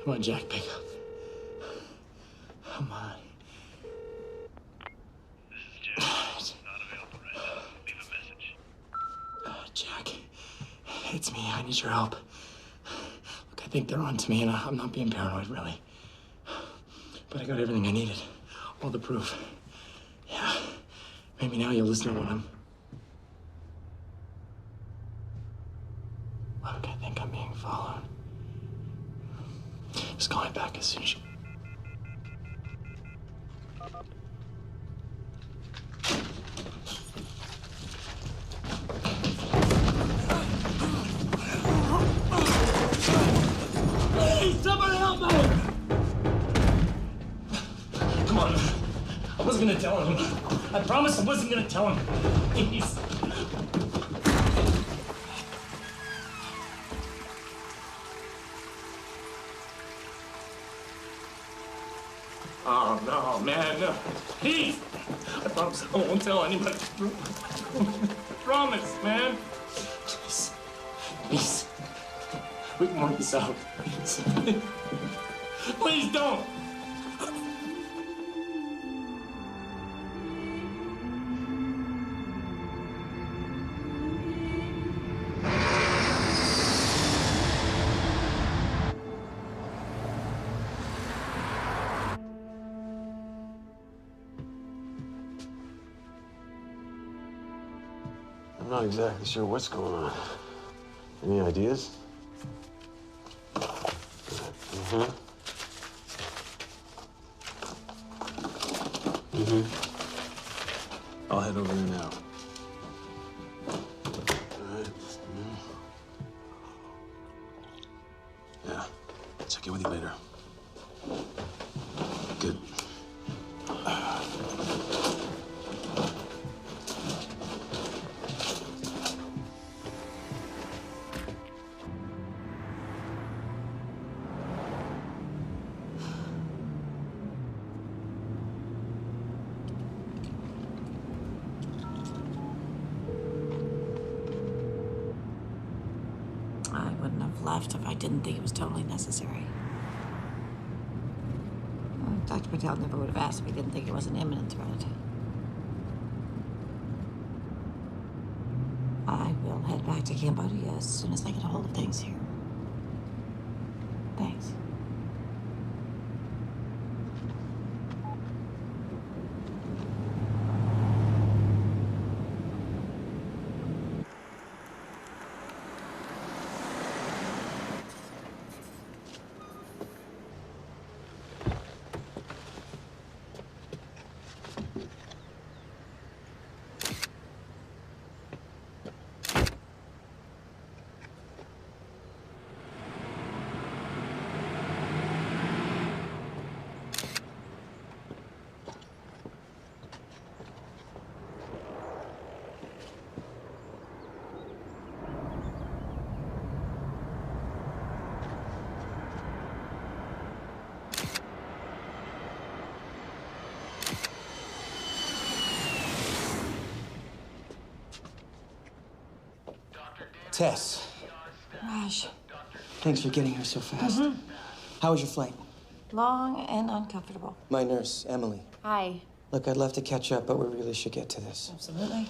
Come on, Jack, pick up. Come on. This is Jack. Not available right now. Leave a message. Jack, it's me. I need your help. Look, I think they're on to me, and I'm not being paranoid, really. But I got everything I needed. All the proof. Yeah. Maybe now you'll listen to what I'm... Look, I think I'm being followed. Just call me back as soon as you... Please, somebody help me! Come on. I wasn't gonna tell him. I promised I wasn't gonna tell him. Please. Oh, no, man, no. Please! I promise I won't tell anybody. I promise, man. Please. Please. We can work this out. Please. Please don't! I'm not exactly sure what's going on. Any ideas? I'll head over there now. All right. Yeah. Check in with you later. Good. I wouldn't have left if I didn't think it was totally necessary. Dr. Patel never would have asked if he didn't think it was an imminent threat. I will head back to Cambodia as soon as I get a hold of things here. Thanks. Tess, Raj, thanks for getting here so fast. How was your flight? long and uncomfortable. My nurse, Emily. Hi. Look, I'd love to catch up, but we really should get to this. Absolutely.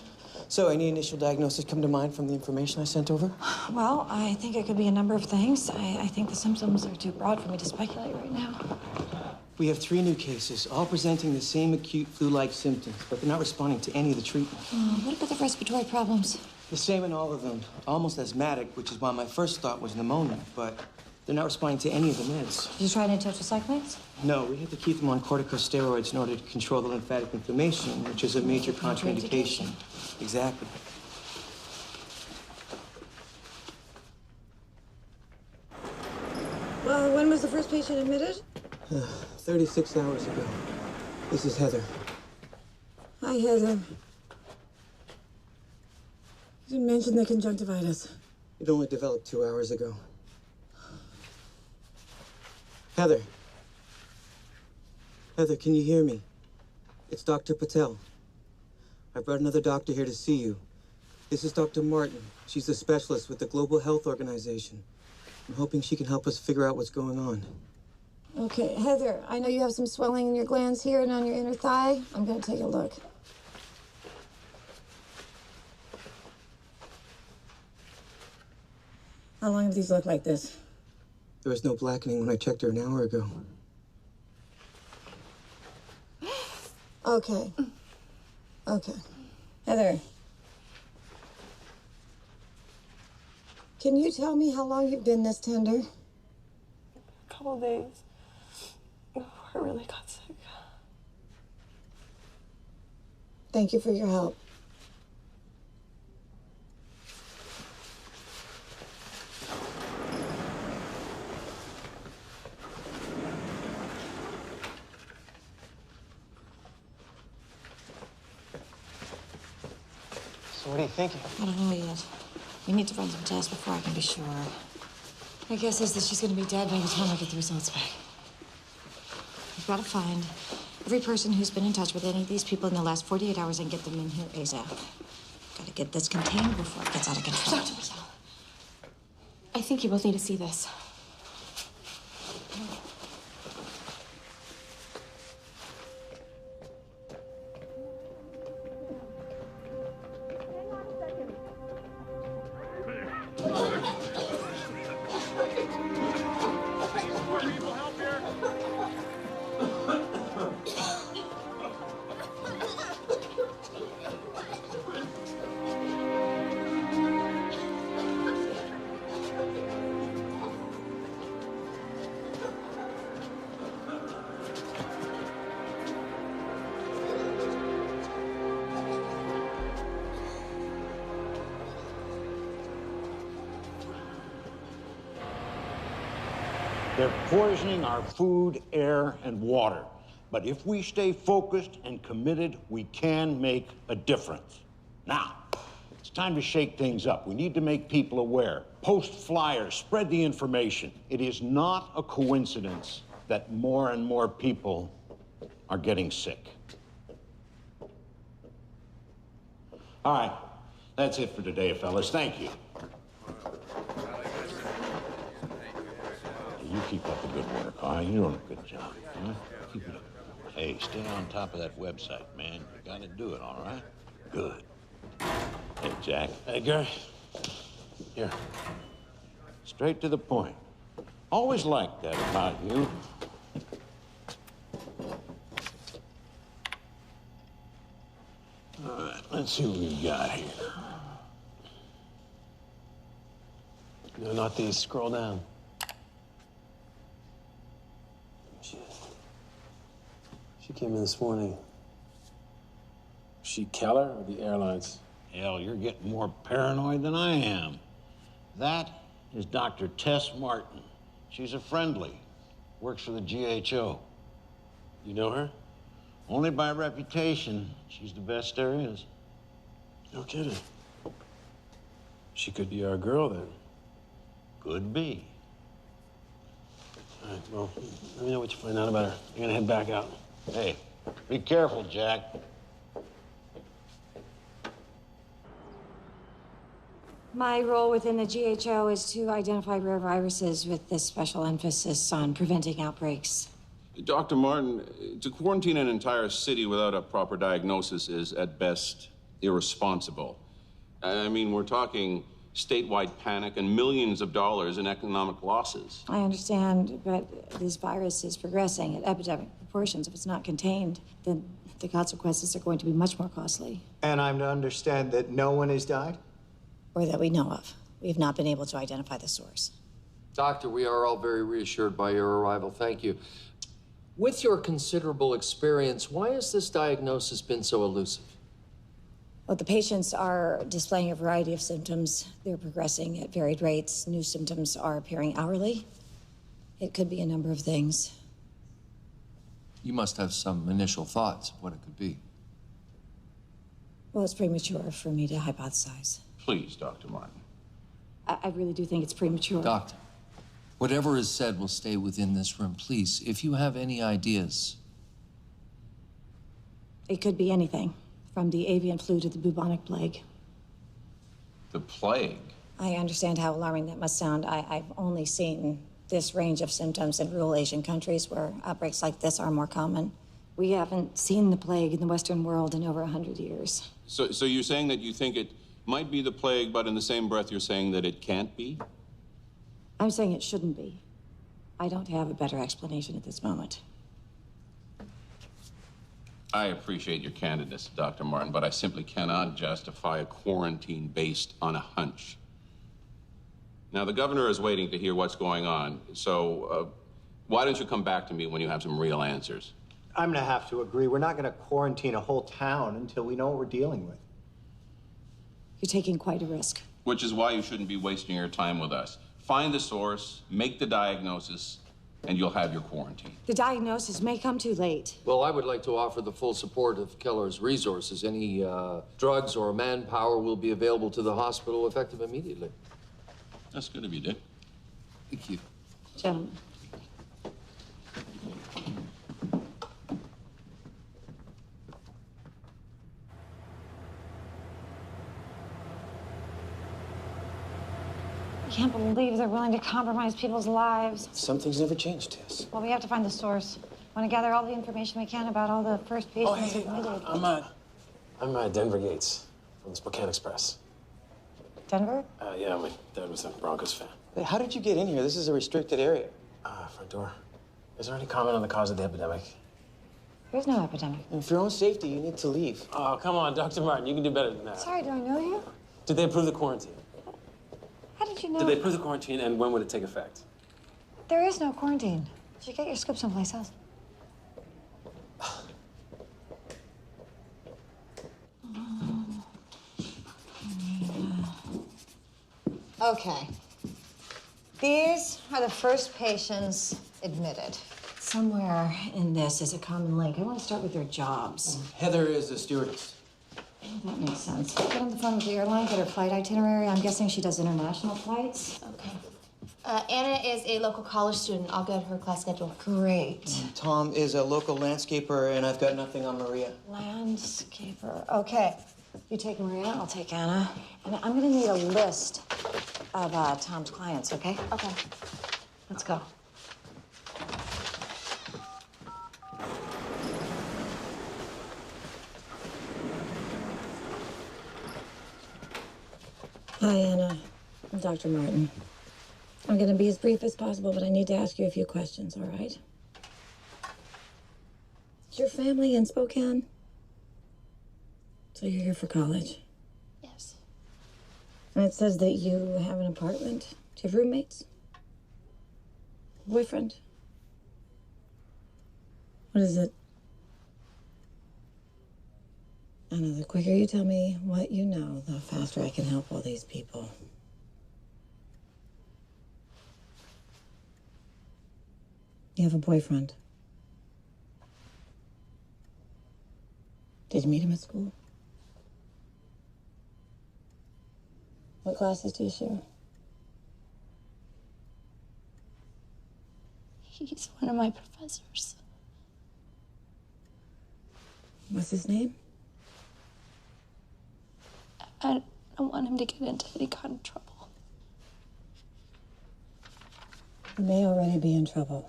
So, any initial diagnosis come to mind from the information I sent over? Well, I think it could be a number of things. I think the symptoms are too broad for me to speculate right now. We have 3 new cases, all presenting the same acute flu-like symptoms, but they're not responding to any of the treatment. What about the respiratory problems? The same in all of them, almost asthmatic, which is why my first thought was pneumonia, but they're not responding to any of the meds. Did you try any tetracyclines? No, we had to keep them on corticosteroids in order to control the lymphatic inflammation, which is a major contraindication. Exactly. Well, when was the first patient admitted? 36 hours ago. This is Heather. Hi, Heather. You didn't mention the conjunctivitis. It only developed 2 hours ago. Heather. Heather, can you hear me? It's Dr. Patel. I brought another doctor here to see you. This is Dr. Martin. She's a specialist with the Global Health Organization. I'm hoping she can help us figure out what's going on. Okay, Heather, I know you have some swelling in your glands here and on your inner thigh. I'm gonna take a look. How long have these looked like this? There was no blackening when I checked her an hour ago. Okay. Okay. Heather. Can you tell me how long you've been this tender? A couple of days before I really got sick. Thank you for your help. So what are you thinking? I don't know yet. We need to run some tests before I can be sure. My guess is that she's gonna be dead by the time I get the results back. We've got to find every person who's been in touch with any of these people in the last 48 hours and get them in here ASAP. Gotta get this contained before it gets out of control. Dr. Patel, I think you both need to see this. They're poisoning our food, air, and water. But if we stay focused and committed, we can make a difference. Now, it's time to shake things up. We need to make people aware. Post flyers, spread the information. It is not a coincidence that more and more people are getting sick. All right, that's it for today, fellas. Thank you. You keep up the good work, all right? You're doing a good job. Huh? Keep it up. Hey, stay on top of that website, man. You gotta do it, all right? Good. Hey, Jack. Hey, Gary. Here. Straight to the point. Always liked that about you. All right, let's see what we've got here. No, not these. Scroll down. She came in this morning. She Keller or the airlines? Hell, you're getting more paranoid than I am. That is Dr. Tess Martin. She's a friendly. Works for the GHO. You know her? Only by reputation. She's the best there is. No kidding. She could be our girl then. Could be. All right, well, let me know what you find out about her. I'm gonna head back out. Hey, be careful, Jack. My role within the GHO is to identify rare viruses with this special emphasis on preventing outbreaks. Dr. Martin, to quarantine an entire city without a proper diagnosis is, at best, irresponsible. I mean, we're talking statewide panic and millions of dollars in economic losses. I understand, but this virus is progressing at epidemic proportions. If it's not contained, then the consequences are going to be much more costly. And I'm to understand that no one has died? Or that we know of. We have not been able to identify the source. Doctor, we are all very reassured by your arrival. Thank you. With your considerable experience, why has this diagnosis been so elusive? Well, the patients are displaying a variety of symptoms. They're progressing at varied rates. New symptoms are appearing hourly. It could be a number of things. You must have some initial thoughts of what it could be. Well, it's premature for me to hypothesize. Please, Dr. Martin. I really do think it's premature. Doctor, whatever is said will stay within this room. Please, if you have any ideas. It could be anything, from the avian flu to the bubonic plague. The plague? I understand how alarming that must sound. I've only seen this range of symptoms in rural Asian countries where outbreaks like this are more common. We haven't seen the plague in the Western world in over 100 years. So you're saying that you think it might be the plague, but in the same breath you're saying that it can't be? I'm saying it shouldn't be. I don't have a better explanation at this moment. I appreciate your candidness, Dr. Martin, but I simply cannot justify a quarantine based on a hunch. Now, the governor is waiting to hear what's going on, so why don't you come back to me when you have some real answers? I'm gonna have to agree. We're not gonna quarantine a whole town until we know what we're dealing with. You're taking quite a risk. Which is why you shouldn't be wasting your time with us. Find the source, make the diagnosis, and you'll have your quarantine. The diagnosis may come too late. Well, I would like to offer the full support of Keller's resources. Any drugs or manpower will be available to the hospital effective immediately. That's good of you, Dick. Thank you. Gentlemen. I can't believe they're willing to compromise people's lives. Some things never change, Tess. Well, we have to find the source. Want to gather all the information we can about all the first patients hey, admitted. I'm Denver Gates from the Spokane Express. Denver? Yeah, my dad was a Broncos fan. Hey, how did you get in here? This is a restricted area. Front door. Is there any comment on the cause of the epidemic? There's no epidemic. And for your own safety, you need to leave. Oh, come on, Dr. Martin. You can do better than that. Sorry, do I know you? Did they approve the quarantine? How did you know? Did they approve the quarantine, and when would it take effect? There is no quarantine. Did you get your scoop someplace else? Okay. These are the first patients admitted. Somewhere in this is a common link. I want to start with their jobs. Heather is a stewardess. That makes sense. Get on the phone with the airline, get her flight itinerary. I'm guessing she does international flights. Okay. Anna is a local college student. I'll get her class schedule. Great. Tom is a local landscaper, and I've got nothing on Maria. Landscaper. Okay. You take Maria, I'll take Anna. And I'm gonna need a list of Tom's clients, okay? Okay. Let's go. Hi, Anna. I'm Dr. Martin. I'm going to be as brief as possible, but I need to ask you a few questions, all right? Is your family in Spokane? So you're here for college? Yes. And it says that you have an apartment. Do you have roommates? Boyfriend? What is it? Anna, the quicker you tell me what you know, the faster I can help all these people. You have a boyfriend. Did you meet him at school? What classes do you share? He's one of my professors. What's his name? I don't want him to get into any kind of trouble. He may already be in trouble.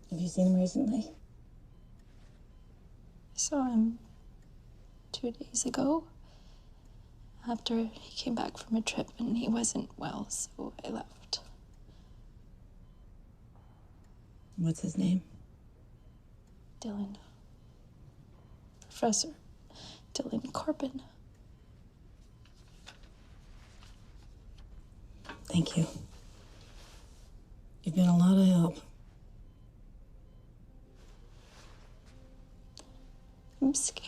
Have you seen him recently? I saw him 2 days ago after he came back from a trip and he wasn't well, so I left. What's his name? Dylan. Professor Dylan Corbin. Thank you. You've been a lot of help. I'm scared.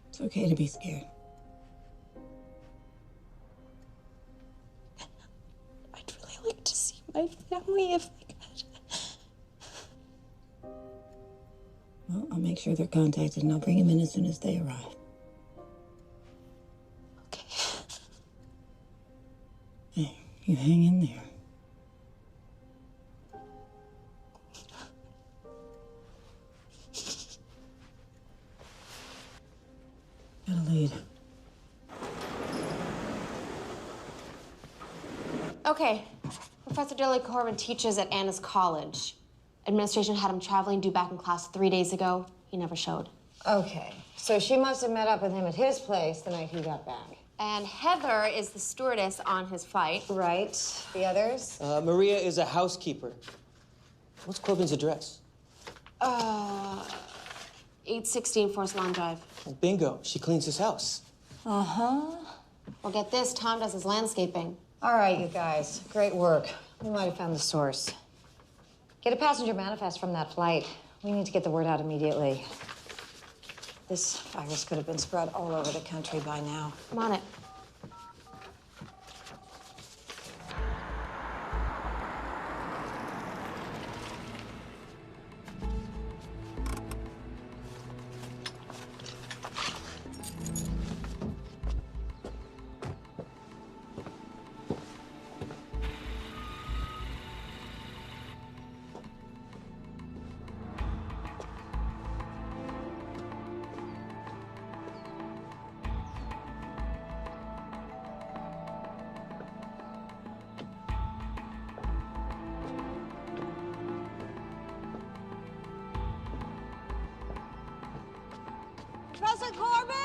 It's okay to be scared. I'd really like to see my family if I could. Well, I'll make sure they're contacted and I'll bring him in as soon as they arrive. Okay. Hey, you hang in there. Got a lead. Okay. Professor Dilly Corbin teaches at Anna's college. Administration had him traveling due back in class 3 days ago. He never showed. Okay, so she must have met up with him at his place the night he got back. And Heather is the stewardess on his flight. Right. The others? Maria is a housekeeper. What's Corbin's address? 816 Forest Lawn Drive. Oh, bingo. She cleans his house. Uh-huh. Well, get this. Tom does his landscaping. All right, you guys. Great work. We might have found the source. Get a passenger manifest from that flight. We need to get the word out immediately. This virus could have been spread all over the country by now. I'm on it. Professor Corbin?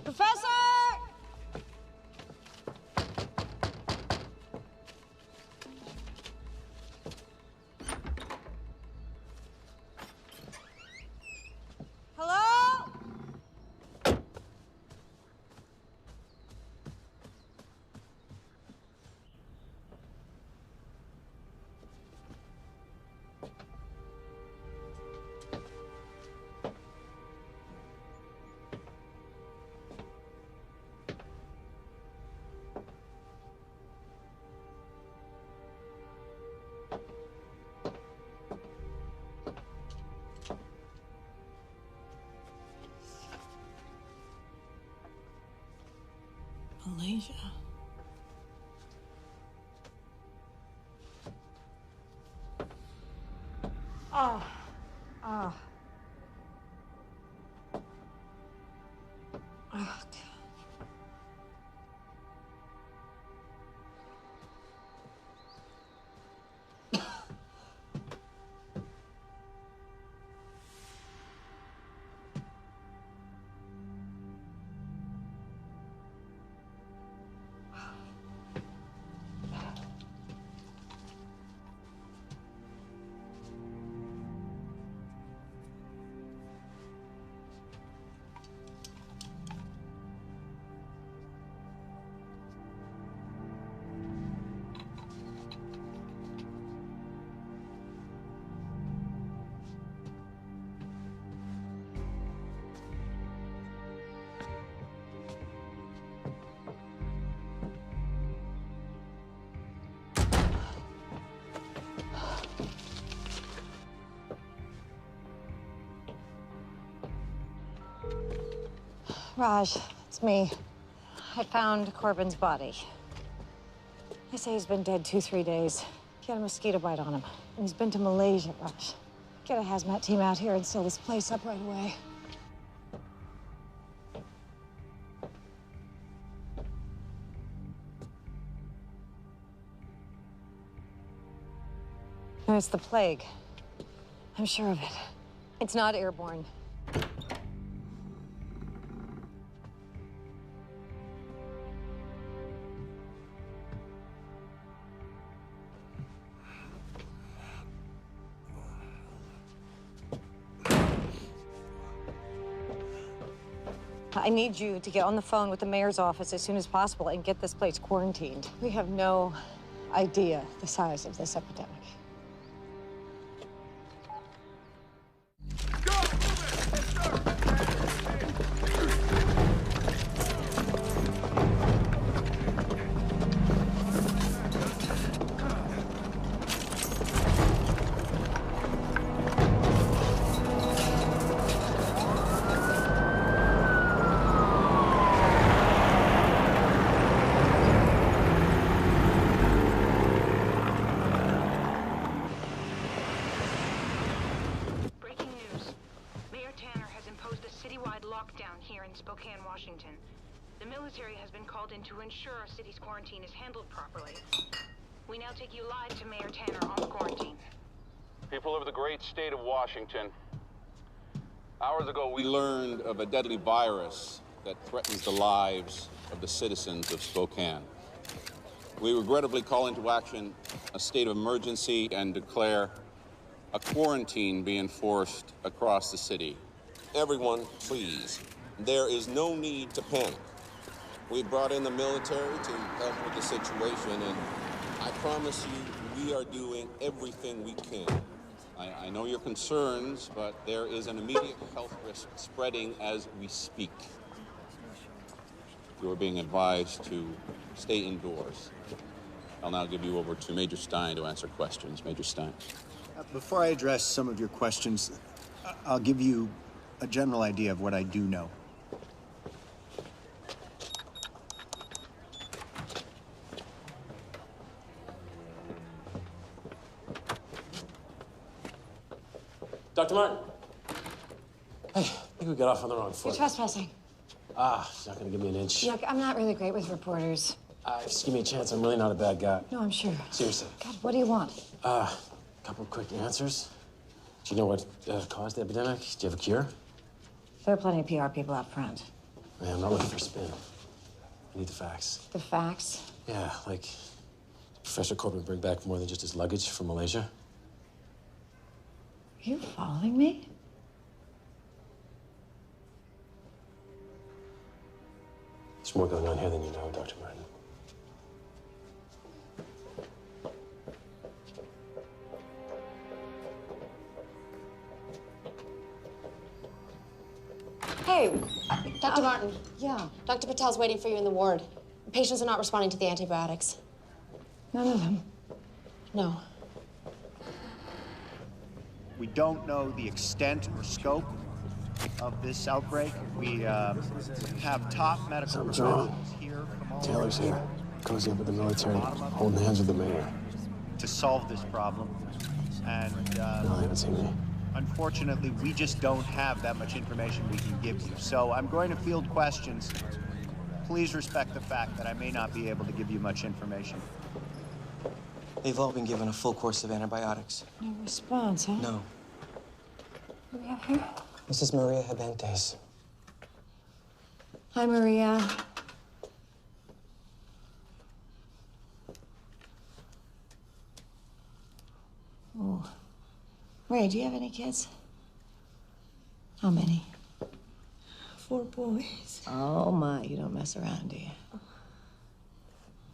Professor! Hello? Malaysia. Oh. Oh. Oh, God. Raj, it's me. I found Corbin's body. They say he's been dead 2-3 days. He had a mosquito bite on him. And he's been to Malaysia, Raj. Get a hazmat team out here and seal this place up right away. No, it's the plague. I'm sure of it. It's not airborne. I need you to get on the phone with the mayor's office as soon as possible and get this place quarantined. We have no idea the size of this epidemic. here in Spokane, Washington. The military has been called in to ensure our city's quarantine is handled properly. We now take you live to Mayor Tanner on the quarantine. People of the great state of Washington, hours ago we learned of a deadly virus that threatens the lives of the citizens of Spokane. We regrettably call into action a state of emergency and declare a quarantine be enforced across the city. Everyone, please. There is no need to panic. We brought in the military to help with the situation, and I promise you, we are doing everything we can. I know your concerns, but there is an immediate health risk spreading as we speak. You are being advised to stay indoors. I'll now give you over to Major Stein to answer questions. Major Stein. Before I address some of your questions, I'll give you a general idea of what I do know. Dr. Martin. Hey, I think we got off on the wrong foot. You're trespassing. She's not gonna give me an inch. Look, I'm not really great with reporters. Just give me a chance. I'm really not a bad guy. No, I'm sure. Seriously. God, what do you want? Couple quick answers. Do you know what caused the epidemic? Do you have a cure? There are plenty of PR people out front. Man, I'm not looking for spin. I need the facts. The facts? Yeah, like, did Professor Corbin bring back more than just his luggage from Malaysia? Are you following me? There's more going on here than you know, Dr. Martin. Hey, Dr. Martin. Yeah. Dr. Patel's waiting for you in the ward. Patients are not responding to the antibiotics. None of them. No. We don't know the extent or scope of this outbreak. We have top medical professionals here from all Taylor's here. Cozy up with the military, holding hands with the mayor. to solve this problem. And No, they haven't seen me. unfortunately, we just don't have that much information we can give you. So I'm going to field questions. Please respect the fact that I may not be able to give you much information. They've all been given a full course of antibiotics. No response, huh? No. What do we have here? This is Maria Habentes. Hi, Maria. Oh. Ray, do you have any kids? How many? 4 boys. Oh, my. You don't mess around, do you?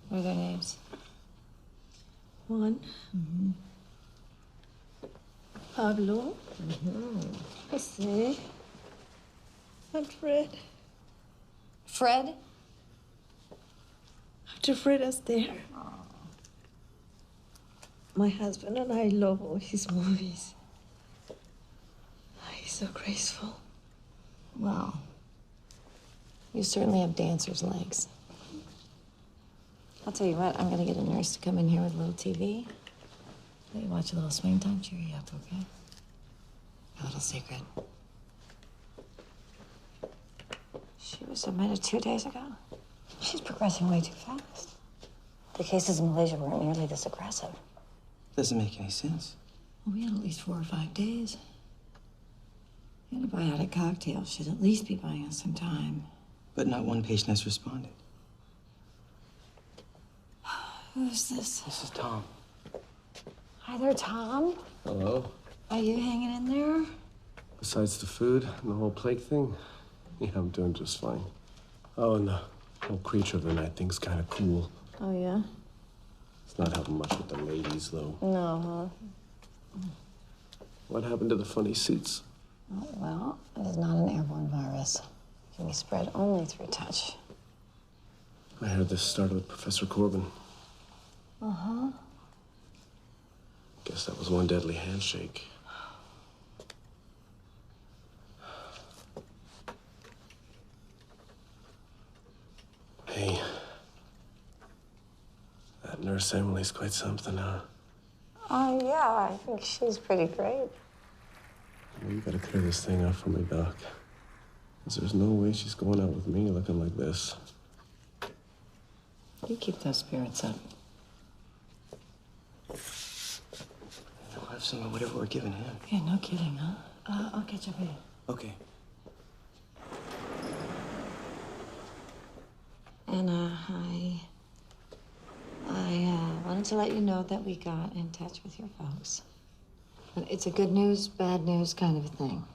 What are their names? Juan. Pablo. Jose. And Fred. Fred? After Fred is there. My husband and I love all his movies. He's so graceful. Well, you certainly have dancer's legs. I'll tell you what, I'm gonna get a nurse to come in here with a little TV. Let you watch a little swing time, cheer you up, okay? A little secret. She was admitted 2 days ago. She's progressing way too fast. The cases in Malaysia weren't nearly this aggressive. Doesn't make any sense. Well, we had at least 4 or 5 days. Antibiotic cocktail should at least be buying us some time. But not one patient has responded. Who's this? This is Tom. Hi there, Tom. Hello. Are you hanging in there? Besides the food and the whole plague thing, yeah, I'm doing just fine. Oh, and the whole creature of the night thing's kind of cool. Oh, yeah? It's not helping much with the ladies, though. No, huh? What happened to the funny suits? Oh, well, it is not an airborne virus. It can be spread only through touch. I heard this started with Professor Corbin. Uh-huh. Guess that was one deadly handshake. Hey, that nurse Emily's quite something, huh? Oh, yeah, I think she's pretty great. Well, you gotta clear this thing up for me, Doc. 'Cause there's no way she's going out with me looking like this. You keep those spirits up. We'll have some of whatever we're giving him. Yeah, no kidding, huh? I'll catch up with you. Okay. Anna, I wanted to let you know that we got in touch with your folks. But it's a good news, bad news kind of a thing.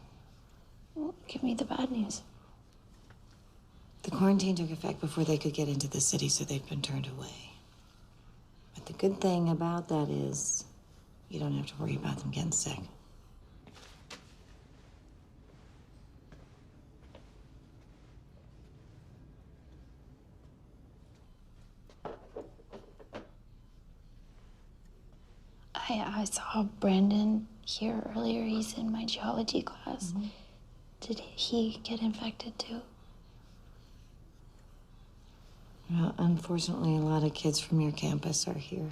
Well, give me the bad news. The quarantine took effect before they could get into the city, so they've been turned away. But the good thing about that is you don't have to worry about them getting sick. I saw Brandon here earlier. He's in my geology class. Did he get infected too? Well, unfortunately, a lot of kids from your campus are here.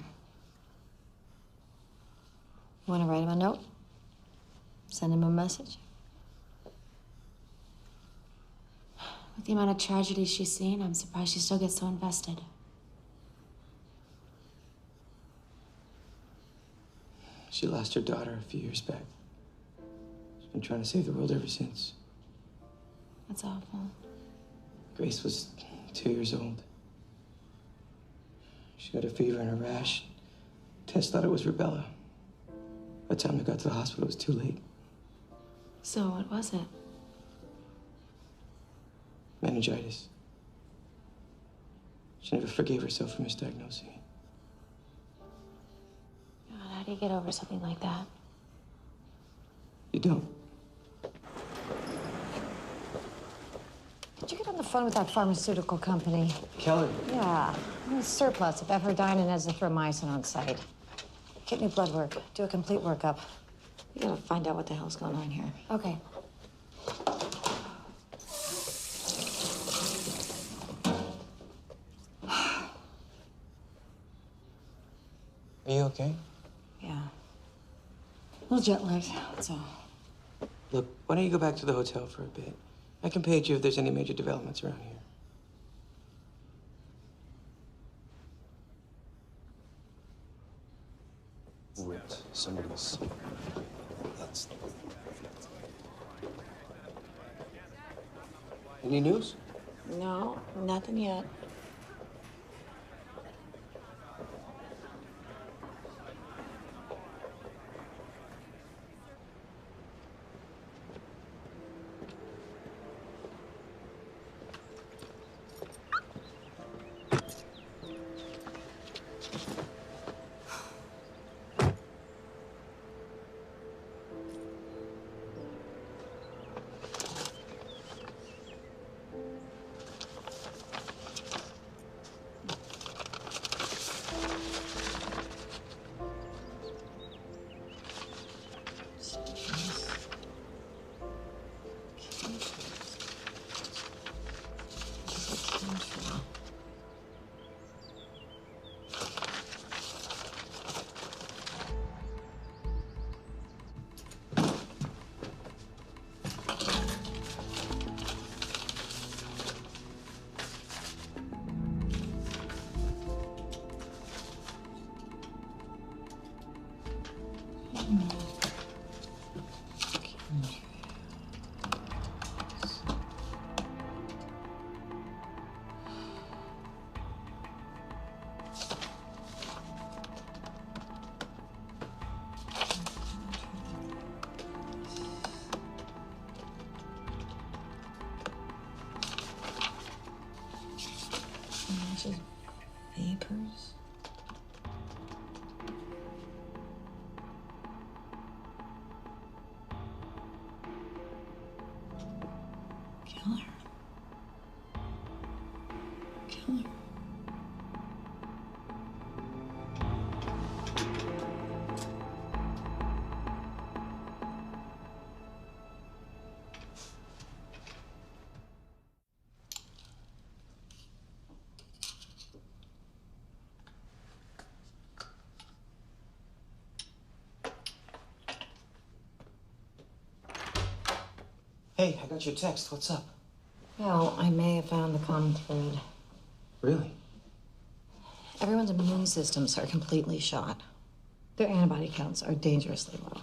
Want to write him a note? Send him a message? With the amount of tragedy she's seen, I'm surprised she still gets so invested. She lost her daughter a few years back. She's been trying to save the world ever since. That's awful. Grace was 2 years old. She got a fever and a rash. Tess thought it was rubella. By the time they got to the hospital, it was too late. So what was it? Meningitis. She never forgave herself for misdiagnosing it. God, how do you get over something like that? You don't. Did you get on the phone with that pharmaceutical company? Kelly. Yeah. It's surplus of ephedrine and azithromycin on site. Get new blood work. Do a complete workup. You gotta find out what the hell's going on here. Okay. Are you okay? Yeah. A little jet lagged, that's all. Look, why don't you go back to the hotel for a bit? I can page you if there's any major developments around here. Wait, somebody's... That's... Any news? No, nothing yet. Just vapors. Killer. Killer. Hey, I got your text. What's up? Well, I may have found the common thread. Really? Everyone's immune systems are completely shot. Their antibody counts are dangerously low.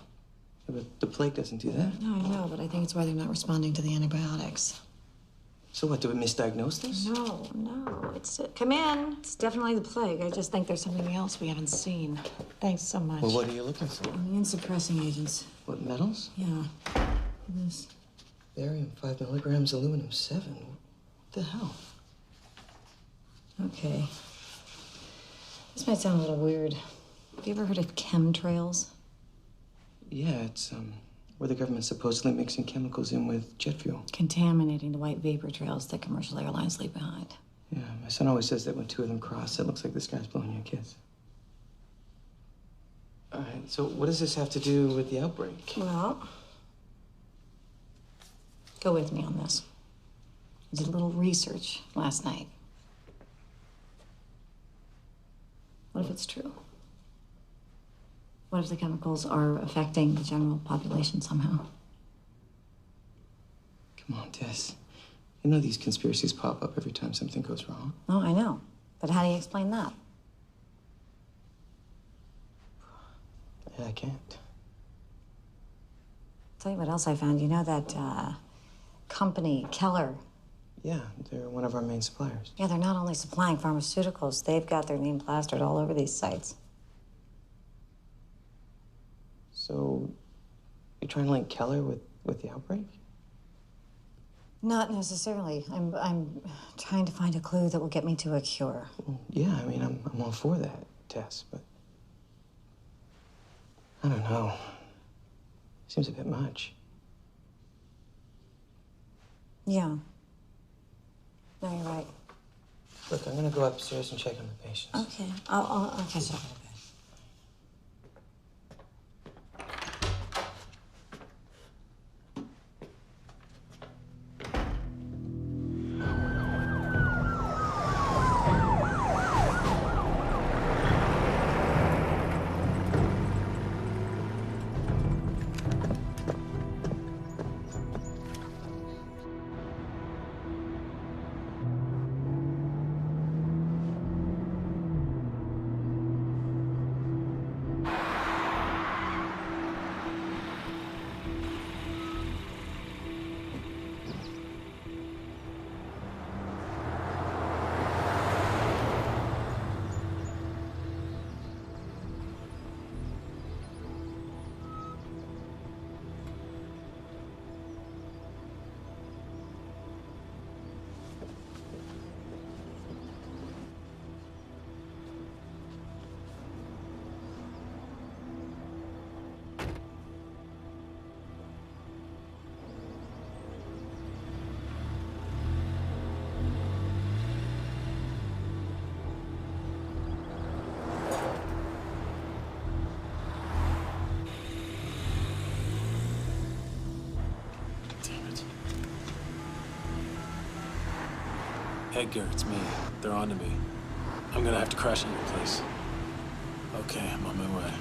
Yeah, but the plague doesn't do that. No, I know, but I think it's why they're not responding to the antibiotics. So what, do we misdiagnose this? No, come in. It's definitely the plague. I just think there's something else we haven't seen. Thanks so much. Well, what are you looking for? Immune suppressing agents. What, metals? Yeah. This. Barium 5 milligrams, aluminum 7. What the hell? Okay. This might sound a little weird. Have you ever heard of chemtrails? Yeah, it's where the government's supposedly mixing chemicals in with jet fuel. Contaminating the white vapor trails that commercial airlines leave behind. Yeah, my son always says that when two of them cross, it looks like this guy's blowing you a kiss. All right, so what does this have to do with the outbreak? Well, go with me on this. I did a little research last night. What if it's true? What if the chemicals are affecting the general population somehow? Come on, Tess. You know these conspiracies pop up every time something goes wrong. Oh, I know. But how do you explain that? Yeah, I can't. Tell you what else I found. You know that company, Keller? Yeah, they're one of our main suppliers. Yeah, they're not only supplying pharmaceuticals, they've got their name plastered all over these sites. So, you're trying to link Keller with the outbreak? Not necessarily. I'm trying to find a clue that will get me to a cure. Well, yeah, I mean, I'm all for that, Tess, but I don't know. Seems a bit much. Yeah. No, you're right. Look, I'm gonna go upstairs and check on the patients. Okay. I'll catch up in a bit. Edgar, it's me. They're on to me. I'm gonna have to crash in your place. Okay, I'm on my way.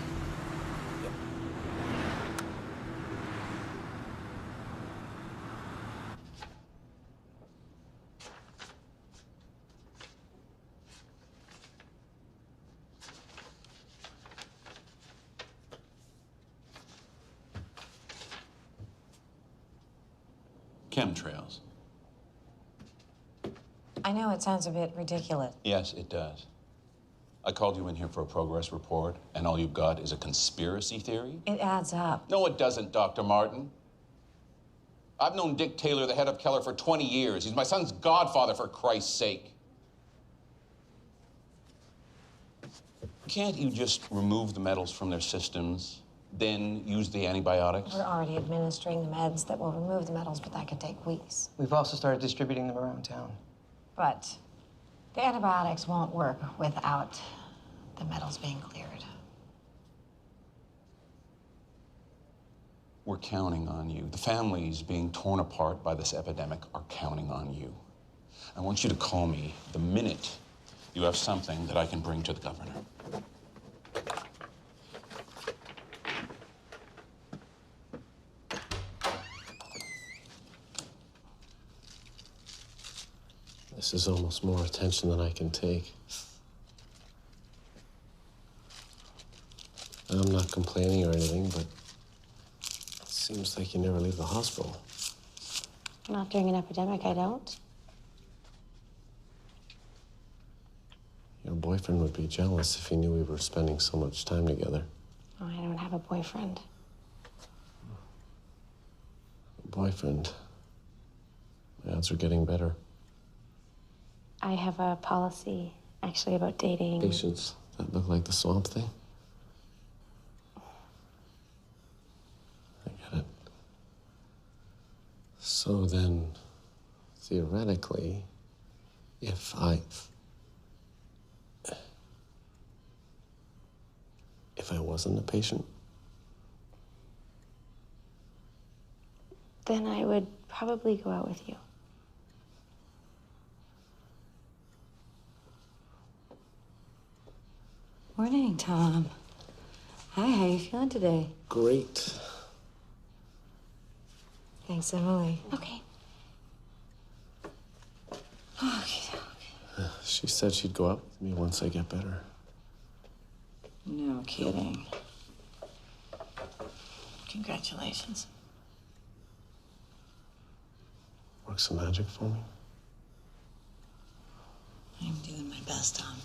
Chemtrails. I know it sounds a bit ridiculous. Yes, it does. I called you in here for a progress report, and all you've got is a conspiracy theory? It adds up. No, it doesn't, Dr. Martin. I've known Dick Taylor, the head of Keller, for 20 years. He's my son's godfather, for Christ's sake. Can't you just remove the metals from their systems, then use the antibiotics? We're already administering the meds that will remove the metals, but that could take weeks. We've also started distributing them around town. But the antibiotics won't work without the metals being cleared. We're counting on you. The families being torn apart by this epidemic are counting on you. I want you to call me the minute you have something that I can bring to the governor. This is almost more attention than I can take. I'm not complaining or anything, but it seems like you never leave the hospital. Not during an epidemic, I don't. Your boyfriend would be jealous if he knew we were spending so much time together. Oh, I don't have a boyfriend. Boyfriend. The odds are getting better. I have a policy, actually, about dating. Patients that look like the swamp thing. I get it. So then, theoretically, if I wasn't a patient, then I would probably go out with you. Morning, Tom. Hi, how you feeling today? great. Thanks, Emily. Okay. Okay. She said she'd go out with me once I get better. No kidding. Congratulations. Work some magic for me. I'm doing my best, Tom.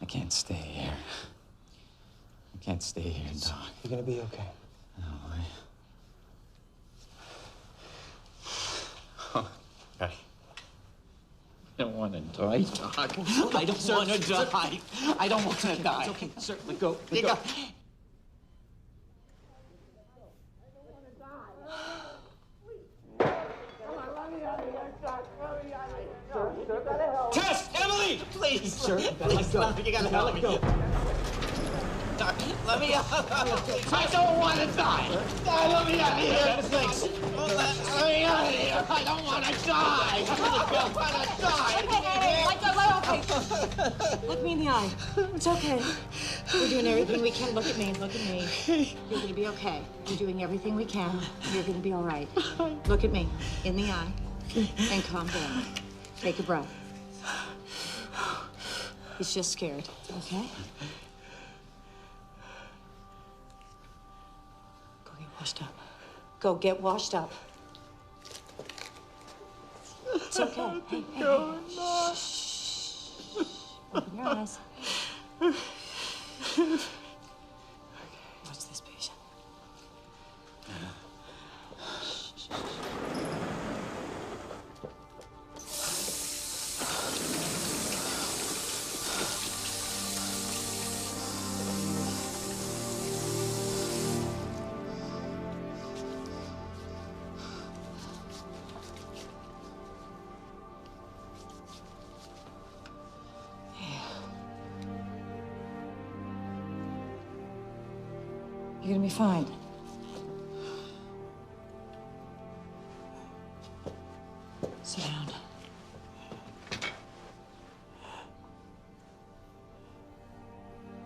I can't stay here. I can't stay here, Doc. You're gonna be okay. No, I don't want to die, Doc. I don't want to die. I don't want to die. It's okay. Certainly go. You go. Tess! Emily! Please, sir. Please, stop. You gotta help me. Doc, let me out. I don't want to die. Let me out of here. Thanks. Let me out of here. I don't want to die. I don't want to die. Okay. Look me in the eye. It's okay. We're doing everything we can. Look at me. Look at me. You're gonna be okay. We're doing everything we can. You're gonna be all right. Look at me in the eye and calm down. Take a breath. He's just scared, okay? Go get washed up. Go get washed up. It's okay. Hey, hey, hey. Shh. Open your eyes. Watch this patient. You're gonna be fine. Sit down.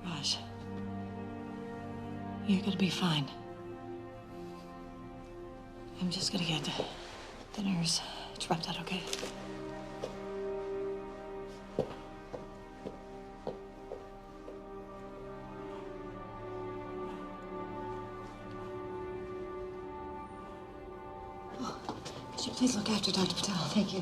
Raj, you're gonna be fine. I'm just gonna get the nurse. It's wrapped out, okay? Would you please look after Dr. Patel? Thank you.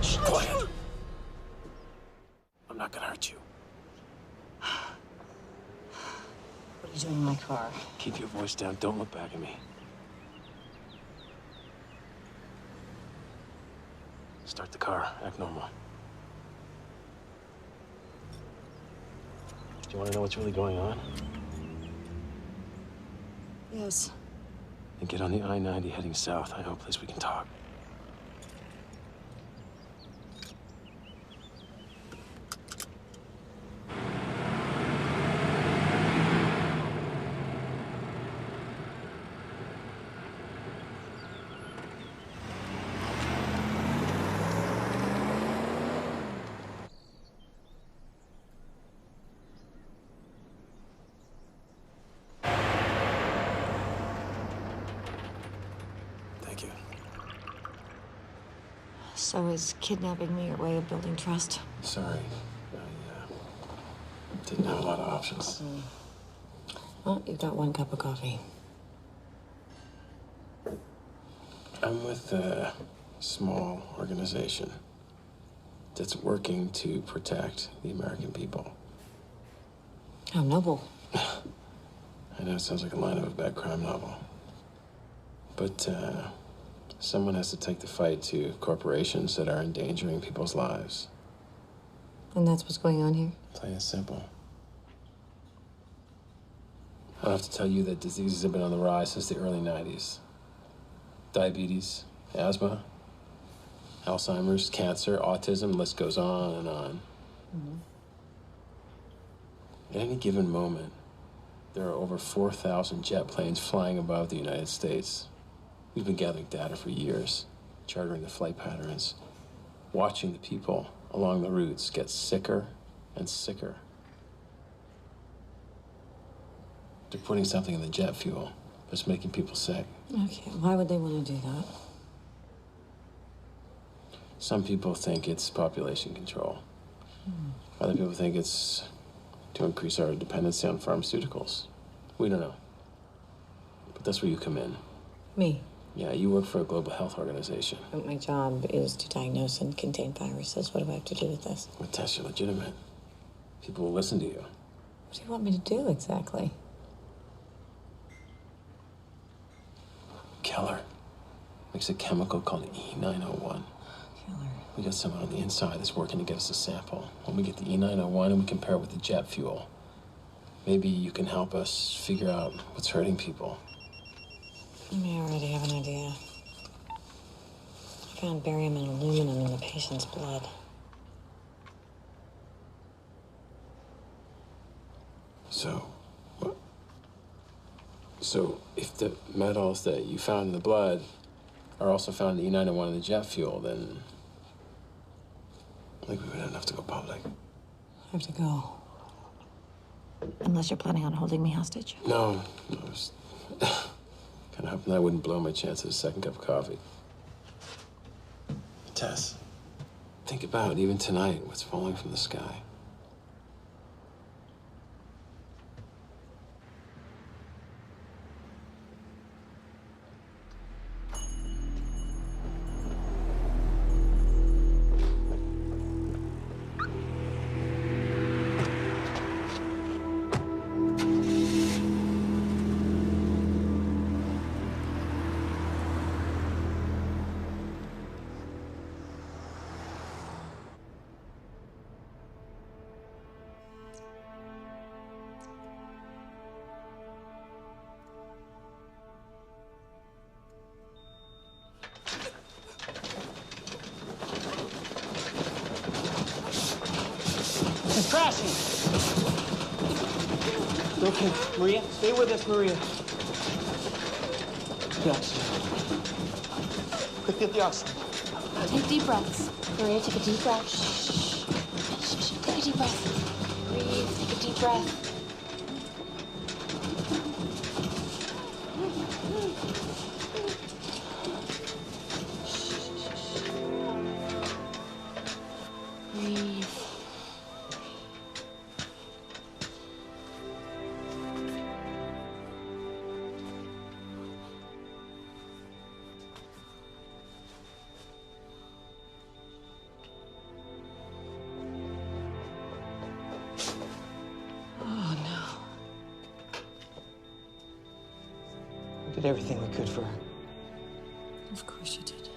Shh, quiet. I'm not gonna hurt you. What are you doing in my car? Keep your voice down. Don't look back at me. Start the car. Act normal. Do you want to know what's really going on? Yes. Then get on the I-90 heading south. I know a place we can talk. So is kidnapping me your way of building trust? Sorry. I didn't have a lot of options. Well, you've got one cup of coffee. I'm with a small organization that's working to protect the American people. How noble. I know it sounds like a line of a bad crime novel. But someone has to take the fight to corporations that are endangering people's lives. And that's what's going on here? Plain and simple. I don't have to tell you that diseases have been on the rise since the early 90s. Diabetes, asthma, Alzheimer's, cancer, autism, the list goes on and on. At any given moment, there are over 4,000 jet planes flying above the United States. We've been gathering data for years, charting the flight patterns, watching the people along the routes get sicker and sicker. They're putting something in the jet fuel that's making people sick. Okay, why would they want to do that? Some people think it's population control. Other people think it's to increase our dependency on pharmaceuticals. We don't know. But that's where you come in. Me? Yeah, you work for a global health organization. But my job is to diagnose and contain viruses. What do I have to do with this? Well, tests are legitimate. People will listen to you. What do you want me to do exactly? Keller makes a chemical called E901. Keller. We got someone on the inside that's working to get us a sample. When we get the E901 and we compare it with the jet fuel, maybe you can help us figure out what's hurting people. I may already have an idea. I found barium and aluminum in the patient's blood. So if the metals that you found in the blood are also found in the E901 in the jet fuel, then I think we would have enough to go public. I have to go. Unless you're planning on holding me hostage. No, I was kind of hoping I wouldn't blow my chance at a second cup of coffee. Tess, think about, even tonight, what's falling from the sky. He's crashing. Okay, Maria, stay with us, Maria. The oxygen. Quick, get the oxygen. Take deep breaths. Maria, take a deep breath. Shh. Shh. Take a deep breath. Breathe. Take a deep breath. Breathe. Oh, no. We did everything we could for her. Of course you did.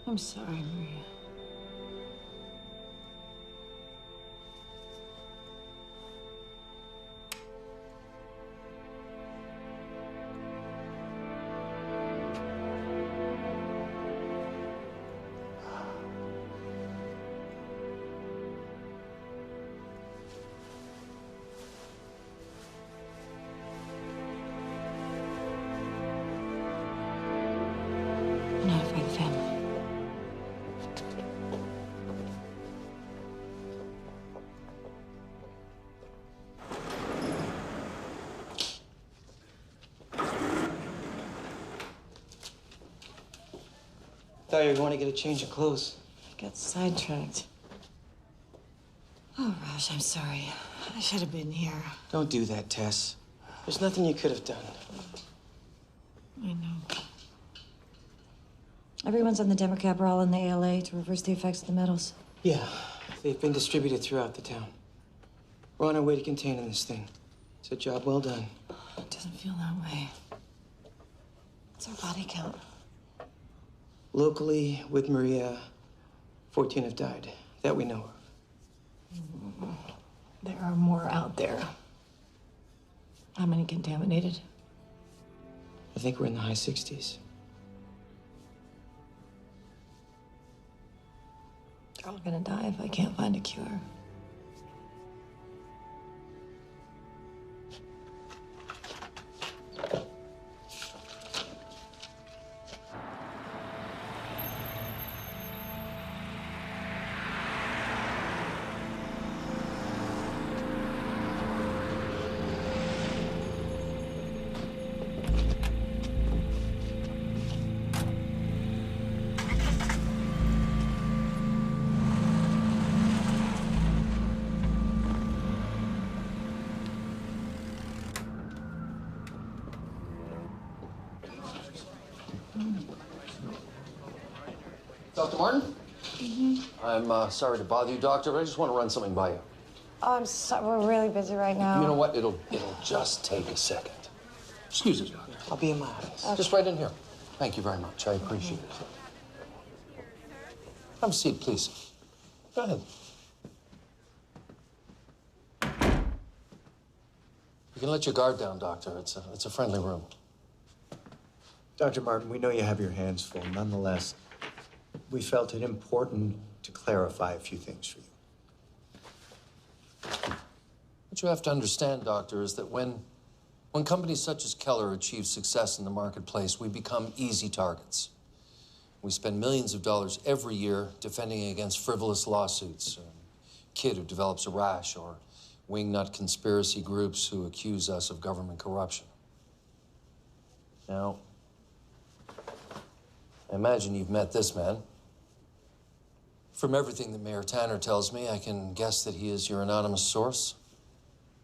I'm sorry, Maria. Notify the family. Thought you were going to get a change of clothes. I got sidetracked. Oh, Raj, I'm sorry. I should have been here. Don't do that, Tess. There's nothing you could have done. I know. Everyone's on the demo cab. We're all in the ALA to reverse the effects of the metals. Yeah, they've been distributed throughout the town. We're on our way to containing this thing. It's a job well done. It doesn't feel that way. What's our body count? Locally, with Maria, 14 have died, that we know of. There are more out there. How many contaminated? I think we're in the high 60s. They're all gonna die if I can't find a cure. Dr. Martin? I'm sorry to bother you, Doctor, but I just want to run something by you. Oh, I'm sorry. We're really busy right now. You know what? It'll just take a second. Excuse me, Doctor. I'll be in my office. Just right in here. Thank you very much. I appreciate it. Have a seat, please. Go ahead. You can let your guard down, Doctor. It's a friendly room. Dr. Martin, we know you have your hands full. Nonetheless, we felt it important to clarify a few things for you. What you have to understand, Doctor, is that when companies such as Keller achieve success in the marketplace, we become easy targets. We spend millions of dollars every year defending against frivolous lawsuits. A kid who develops a rash, or wingnut conspiracy groups who accuse us of government corruption. Now, I imagine you've met this man. From everything that Mayor Tanner tells me, I can guess that he is your anonymous source.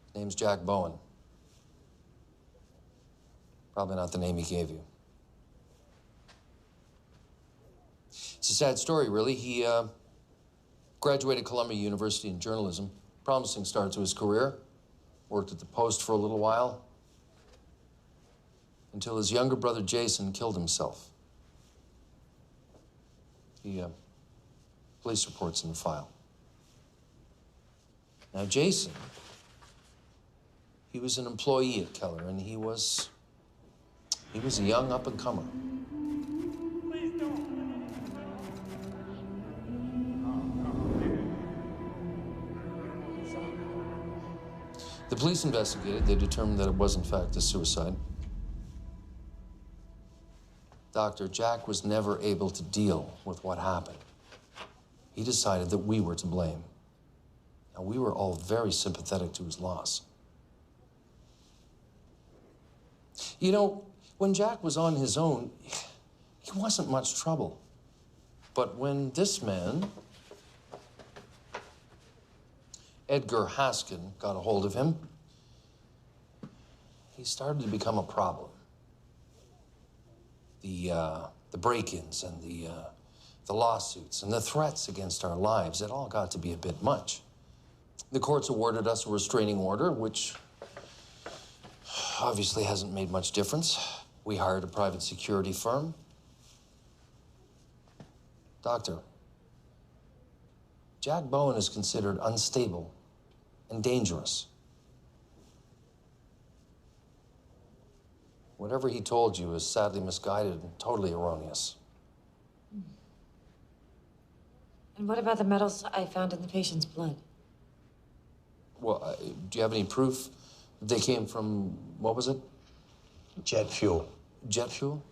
His name's Jack Bowen. Probably not the name he gave you. It's a sad story, really. He graduated Columbia University in journalism. Promising start to his career. Worked at the Post for a little while. Until his younger brother, Jason, killed himself. Police reports in the file. Now, Jason, he was an employee at Keller, and he was a young up-and-comer. The police investigated. They determined that it was, in fact, a suicide. Doctor, Jack was never able to deal with what happened. He decided that we were to blame. Now, we were all very sympathetic to his loss. You know, when Jack was on his own, he wasn't much trouble. But when this man, Edgar Haskin, got a hold of him, he started to become a problem. The break-ins and the lawsuits and the threats against our lives, it all got to be a bit much. The courts awarded us a restraining order, which obviously hasn't made much difference. We hired a private security firm. Doctor, Jack Bowen is considered unstable and dangerous. Whatever he told you is sadly misguided and totally erroneous. And what about the metals I found in the patient's blood? Well, do you have any proof that they came from, what was it? Jet fuel. Jet fuel?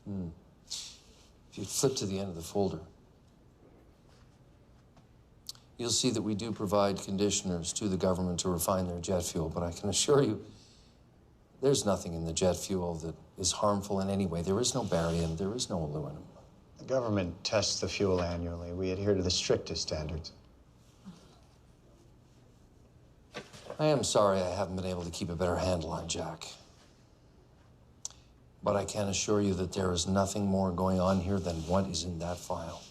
No. If you flip to the end of the folder, you'll see that we do provide conditioners to the government to refine their jet fuel, but I can assure you, there's nothing in the jet fuel that is harmful in any way. There is no barium, there is no aluminum. The government tests the fuel annually. We adhere to the strictest standards. I am sorry I haven't been able to keep a better handle on Jack. But I can assure you that there is nothing more going on here than what is in that file.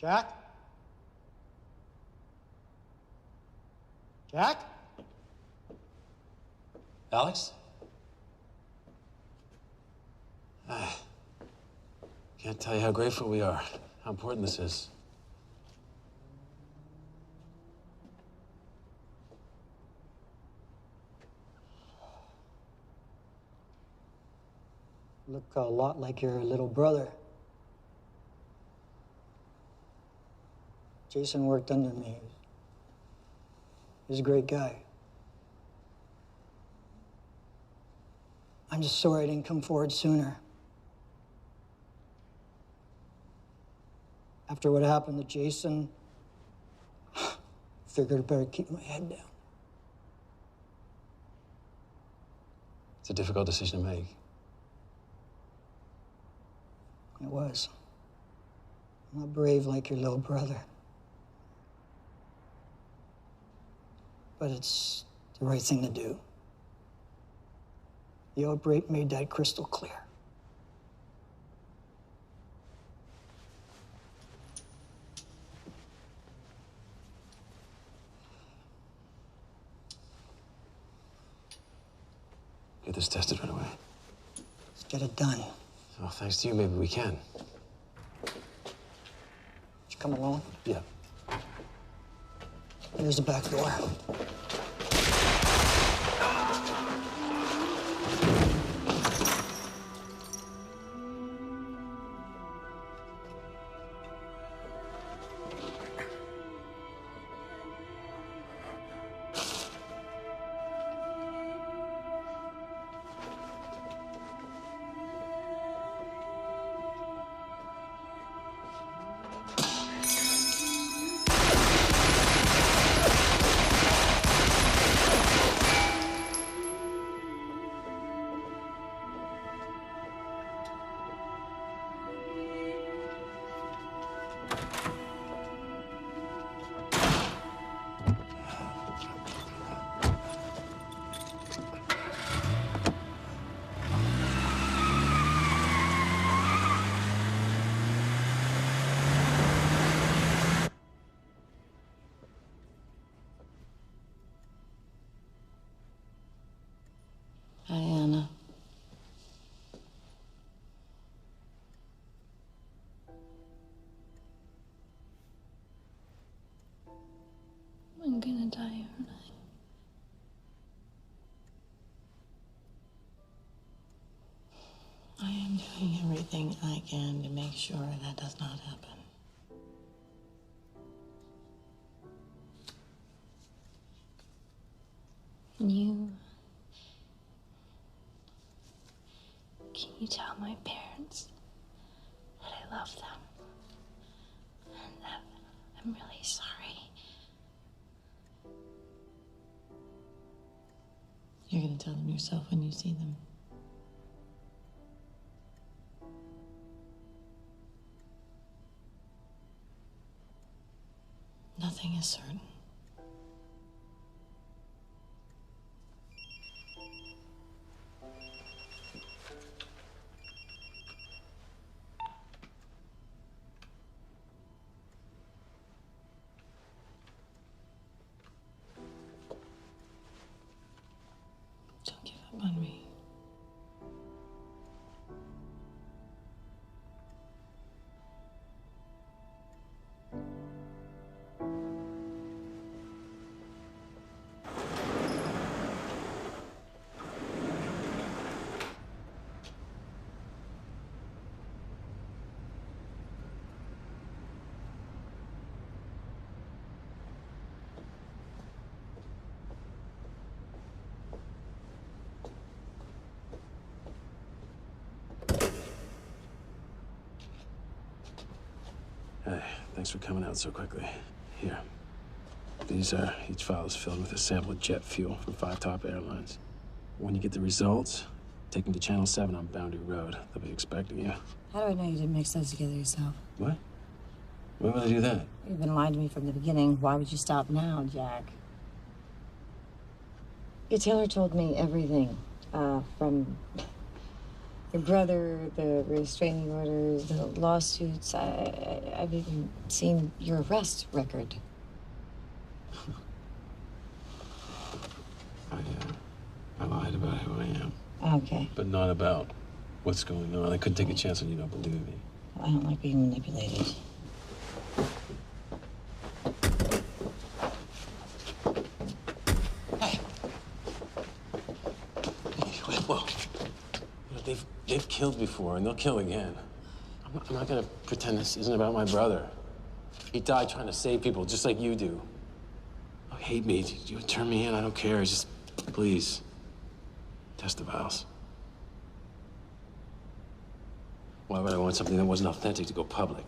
Jack? Jack? Alex? Can't tell you how grateful we are, how important this is. Look a lot like your little brother. Jason worked under me. He's a great guy. I'm just sorry I didn't come forward sooner. After what happened to Jason, figured I better keep my head down. It's a difficult decision to make. It was. I'm not brave like your little brother. But it's the right thing to do. The outbreak made that crystal clear. Get this tested right away. Let's get it done. Well, thanks to you, maybe we can. Did you come alone? Yeah. There's the back door. everything I can to make sure that does not happen. Can you tell my parents that I love them and that I'm really sorry? You're gonna tell them yourself when you see them. Nothing is certain. Don't give up on me. Hey, thanks for coming out so quickly. Here. Each file is filled with a sample of jet fuel from 5 top airlines. When you get the results, take them to Channel 7 on Boundary Road. They'll be expecting you. How do I know you didn't mix those together yourself? What? Why would I do that? You've been lying to me from the beginning. Why would you stop now, Jack? Your tailor told me everything, from your brother, the restraining orders, the lawsuits. I've even seen your arrest record. I lied about who I am. Okay. But not about what's going on. I couldn't take a chance on you not believing me. I don't like being manipulated. Whoa. They've killed before, and they'll kill again. I'm not gonna pretend this isn't about my brother. He died trying to save people, just like you do. Oh, hate me. You turn me in, I don't care. Just, please, test the vials. Why would I want something that wasn't authentic to go public?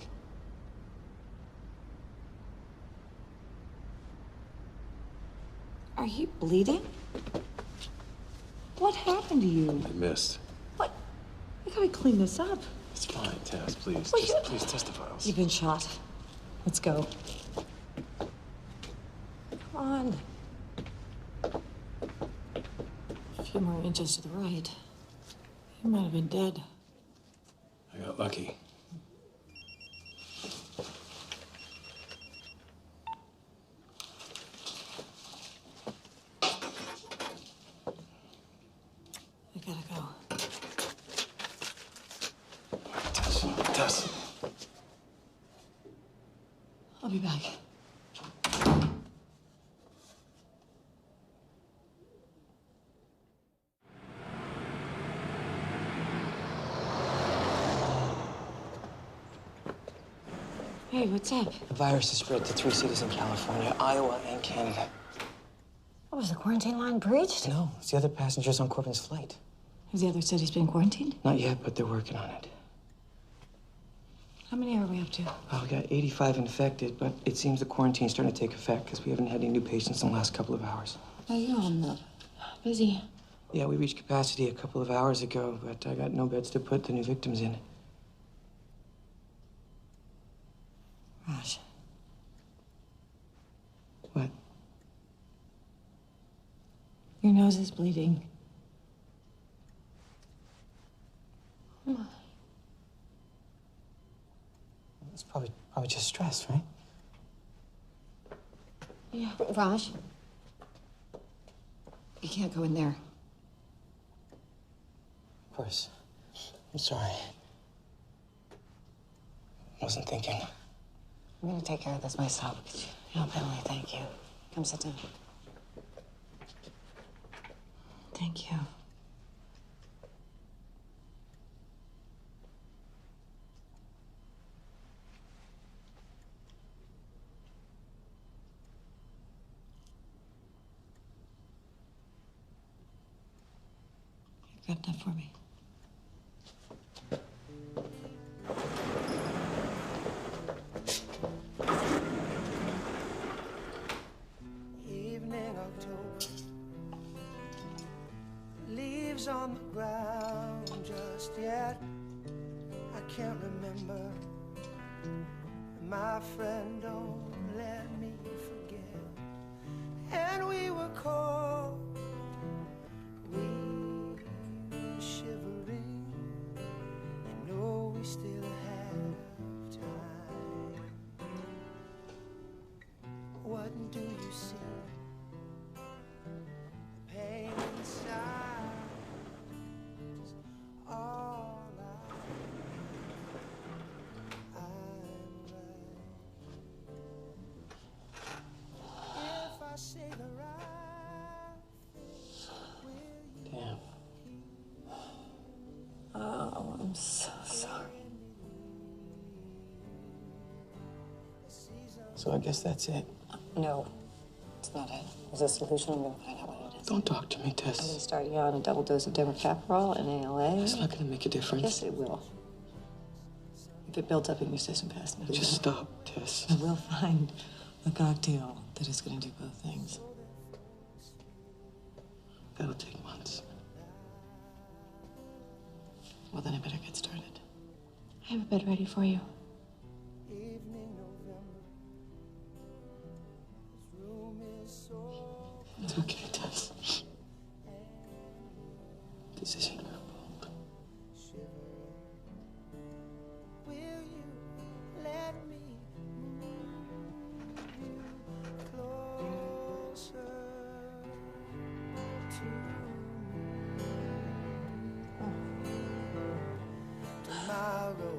Are you bleeding? What happened to you? I missed. What? I gotta clean this up. It's fine, Tess, please. Well, Please test the vials. You've been shot. Let's go. Come on. A few more inches to the right. You might have been dead. I got lucky. I gotta go. Tess. I'll be back. Hey, what's up? The virus has spread to 3 cities in California, Iowa, and Canada. What, was the quarantine line breached? No, it's the other passengers on Corbin's flight. Have the other cities been quarantined? Not yet, but they're working on it. How many are we up to? We got 85 infected, but it seems the quarantine's starting to take effect because we haven't had any new patients in the last couple of hours. Are you all busy? Yeah, we reached capacity a couple of hours ago, but I got no beds to put the new victims in. Raj. What? Your nose is bleeding. It's probably just stress, right? Yeah. Raj, you can't go in there. Of course. I'm sorry. Wasn't thinking. I'm gonna take care of this myself. No, Emily, thank you. Come sit down. Thank you. You got enough for me? Evening October, leaves on the ground just yet. I can't remember. My friend, don't let me forget. And we were cold, we were shivering. You know we still have time. What do you see? Pain inside is all I'm right. If I say the right thing, will you? Damn. Oh, I'm so sorry. So I guess that's it. No, it's not it. There's a solution. I'm gonna find out what it is. Don't talk to me, I'm gonna Tess. start you on a double dose of demercaprol and ALA. It's not gonna make a difference. Yes, it will. If it builds up in your system fast enough. Just stop, Tess. I will find a cocktail that is gonna do both things. That'll take months. Well, then I better get started. I have a bed ready for you. It's okay, Tess. This isn't your fault. will you let me move you closer to me? Tomorrow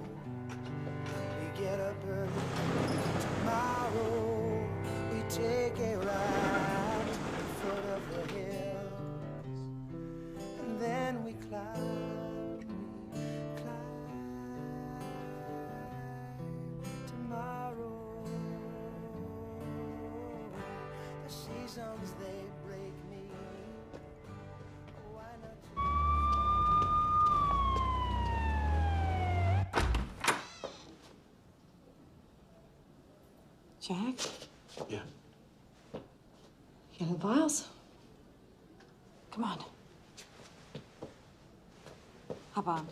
we get up early. Tomorrow we take a ride to the foot of the hills, and then we climb. Tomorrow, the seasons they break me. Why Jack? Yeah. You got the vials? Come on. Hop on.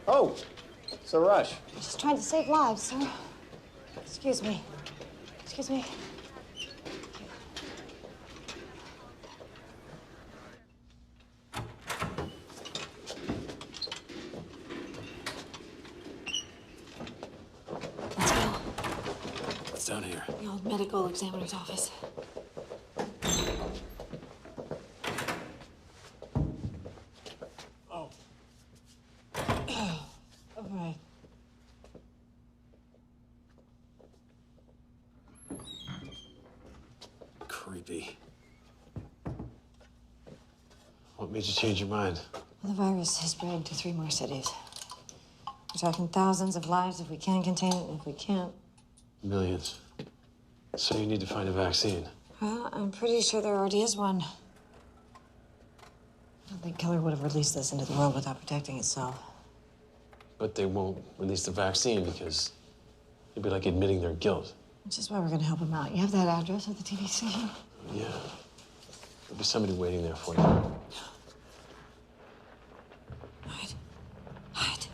Oh, it's a rush. Just trying to save lives, sir. Excuse me. Excuse me. Let's go. What's down here? The old medical examiner's office. Oh. All right. Creepy. What made you change your mind? Well, the virus has spread to 3 more cities. We're talking thousands of lives if we can contain it, and if we can't. Millions. So you need to find a vaccine. Well, I'm pretty sure there already is one. I don't think Killer would have released this into the world without protecting itself. But they won't release the vaccine because it'd be like admitting their guilt. Which is why we're gonna help him out. You have that address of the TV station? Yeah. There'll be somebody waiting there for you. Hide. Hide.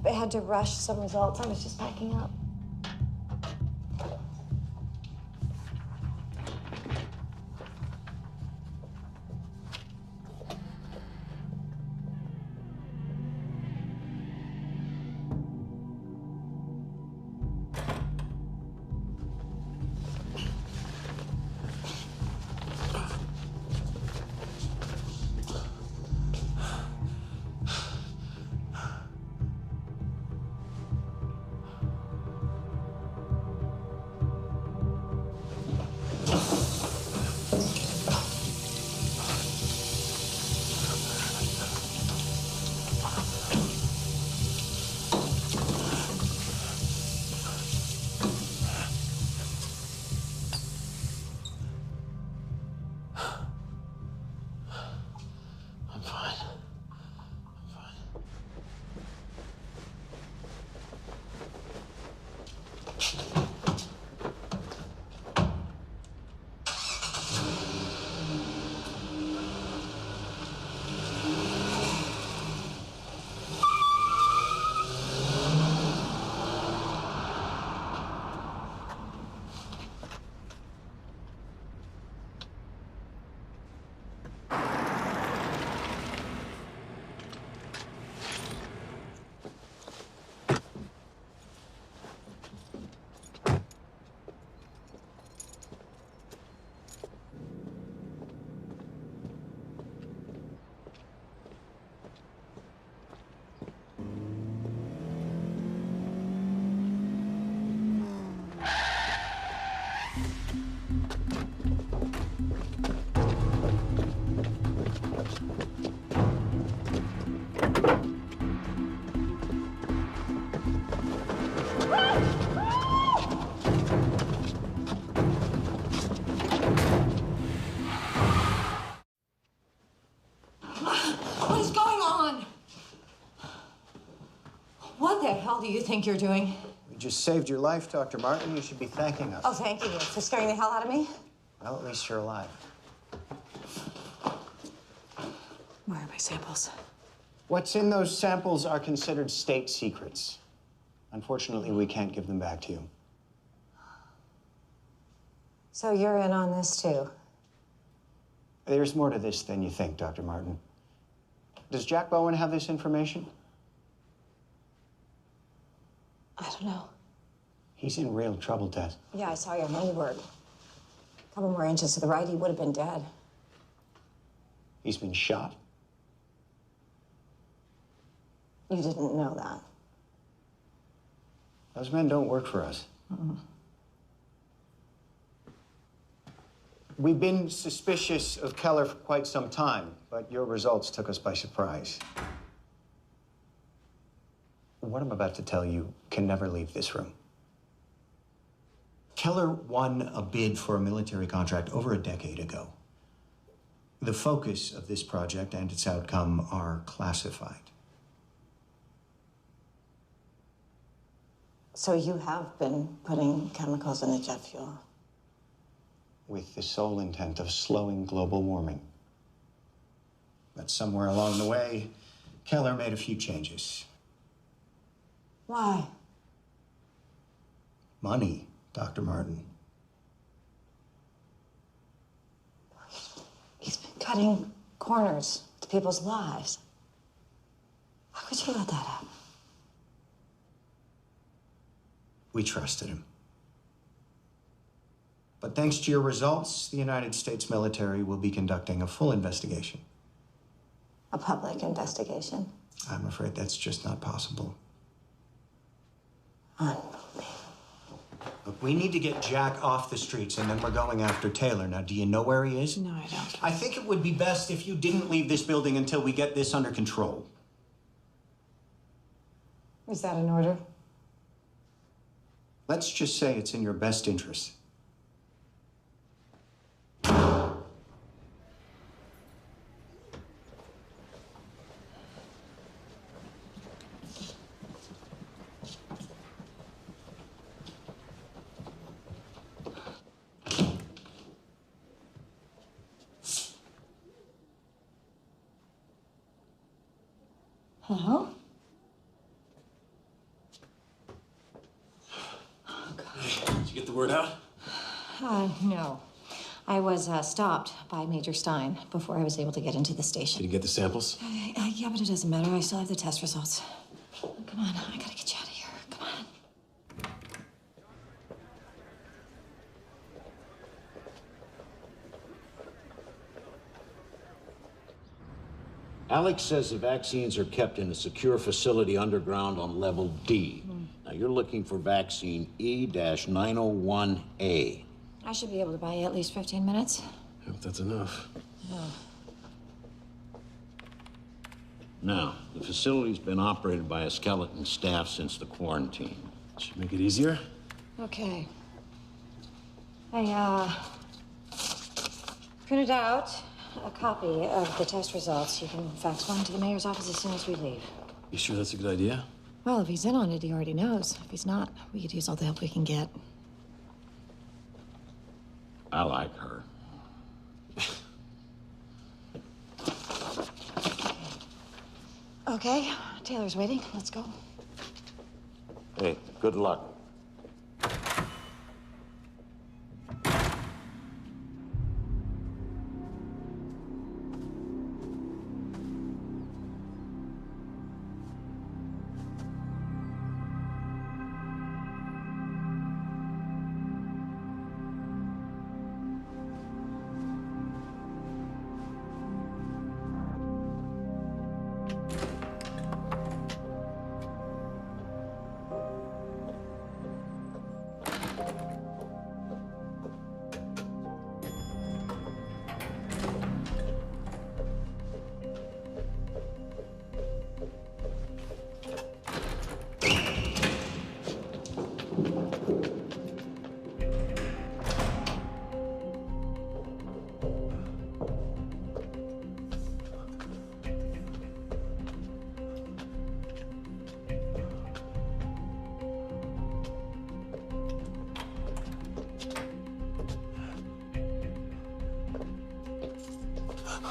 I had to rush some results. I was just packing up. hell do you think you're doing? We just saved your life, Dr. Martin. You should be thanking us. Oh, thank you for scaring the hell out of me. Well, at least you're alive. Where are my samples? What's in those samples are considered state secrets. Unfortunately, we can't give them back to you. So you're in on this, too? There's more to this than you think, Dr. Martin. Does Jack Bowen have this information? I don't know. He's in real trouble, Tess. Yeah, I saw your handiwork. A couple more inches to the right, he would have been dead. He's been shot. You didn't know that. Those men don't work for us. We've been suspicious of Keller for quite some time, but your results took us by surprise. What I'm about to tell you can never leave this room. Keller won a bid for a military contract over a decade ago. The focus of this project and its outcome are classified. So you have been putting chemicals in the jet fuel? With the sole intent of slowing global warming. But somewhere along the way, Keller made a few changes. Why? Money, Dr. Martin. He's been cutting corners to people's lives. How could you let that happen? We trusted him. But thanks to your results, the United States military will be conducting a full investigation. A public investigation? I'm afraid that's just not possible. Look, we need to get Jack off the streets, and then we're going after Taylor. Now, do you know where he is? No, I don't. I think it would be best if you didn't leave this building until we get this under control. Is that an order? Let's just say it's in your best interest. Hello? Did you get the word out? No. I was stopped by Major Stein before I was able to get into the station. Did you get the samples? Yeah, but it doesn't matter. I still have the test results. Come on, I gotta get you out of here. Come on. Alex says the vaccines are kept in a secure facility underground on level D. Now, you're looking for vaccine E-901A. I should be able to buy you at least 15 minutes. If that's enough. Oh. Now, the facility's been operated by a skeleton staff since the quarantine. Should make it easier. Okay. I printed out a copy of the test results. You can fax one to the mayor's office as soon as we leave. You sure that's a good idea? Well, if he's in on it, he already knows. If he's not, we could use all the help we can get. I like her. Okay, Taylor's waiting. Let's go. Hey, good luck. I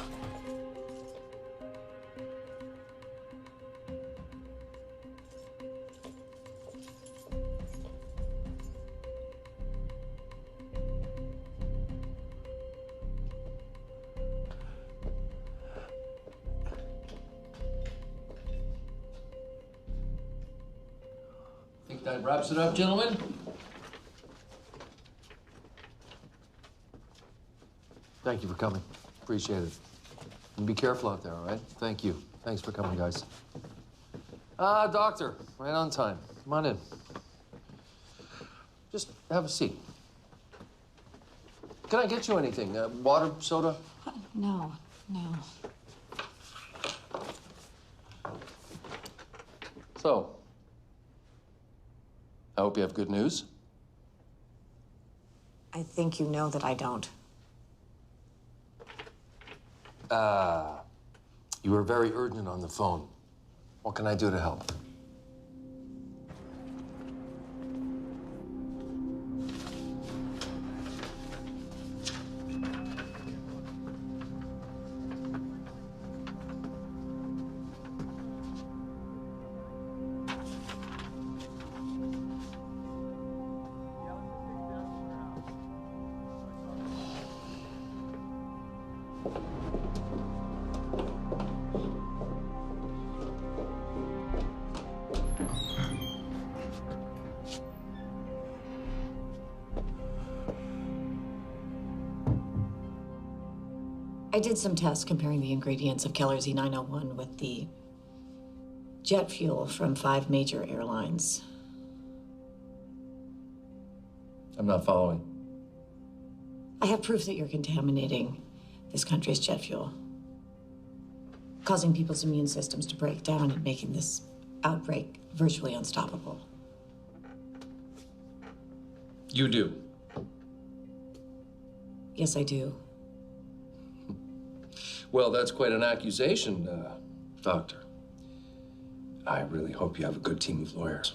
think that wraps it up, gentlemen. Thank you for coming. Appreciate it. And be careful out there, all right? Thank you. Thanks for coming, guys. Doctor, right on time. Come on in. Just have a seat. Can I get you anything? Water, soda? No, no. So, I hope you have good news. I think you know that I don't. You were very urgent on the phone. What can I do to help? I did some tests comparing the ingredients of Keller's E901 with the jet fuel from 5 major airlines. I'm not following. I have proof that you're contaminating this country's jet fuel, causing people's immune systems to break down and making this outbreak virtually unstoppable. You do? Yes, I do. Well, that's quite an accusation, Doctor. I really hope you have a good team of lawyers.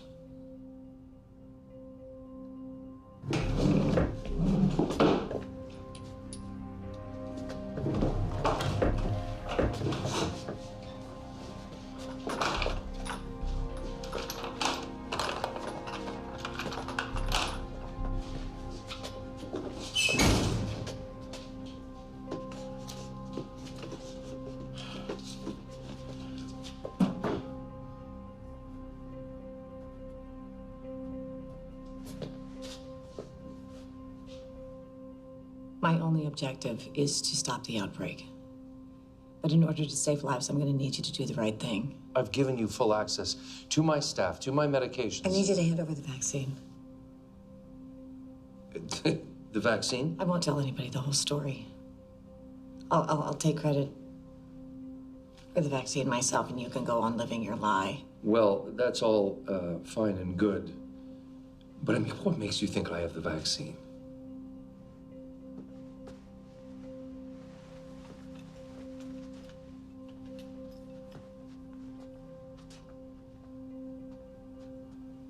My only objective is to stop the outbreak. But in order to save lives, I'm going to need you to do the right thing. I've given you full access to my staff, to my medications. I need you to hand over the vaccine. The vaccine? I won't tell anybody the whole story. I'll take credit for the vaccine myself, and you can go on living your lie. Well, that's all fine and good. But I mean, what makes you think I have the vaccine?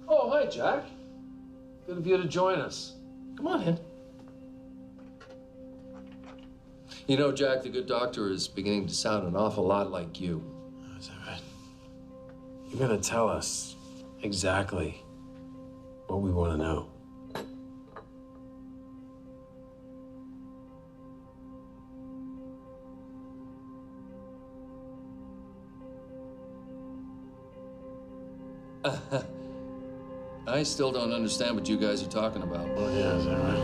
Oh, hi, Jack. Good of you to join us. Come on in. You know, Jack, the good doctor is beginning to sound an awful lot like you. Oh, is that right? You're gonna tell us exactly what we want to know. I still don't understand what you guys are talking about. Oh, yeah, is that right?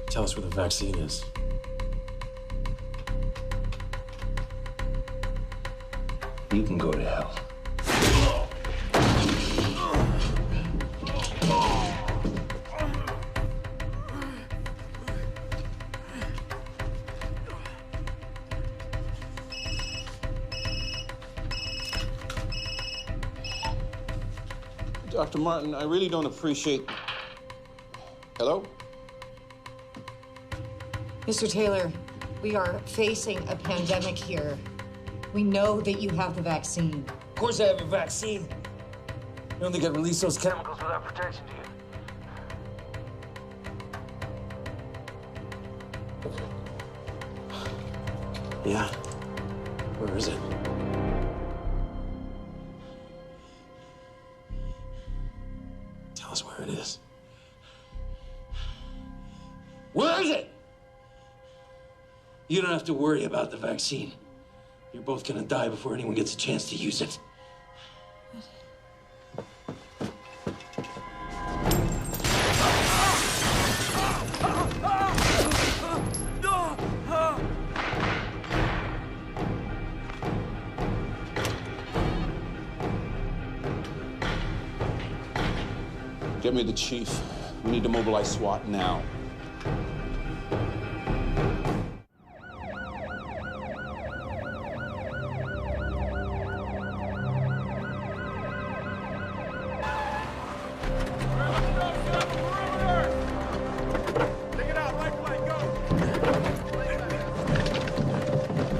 Tell us where the vaccine is. You can go to hell. Dr. Martin, I really don't appreciate... Hello? Mr. Taylor, we are facing a pandemic here. We know that you have the vaccine. Of course I have a vaccine. You don't think I'd release those chemicals without protection, do you? Yeah? Where is it? Tell us where it is. Where is it? You don't have to worry about the vaccine. You're both gonna die before anyone gets a chance to use it. Get me the chief. We need to mobilize SWAT now.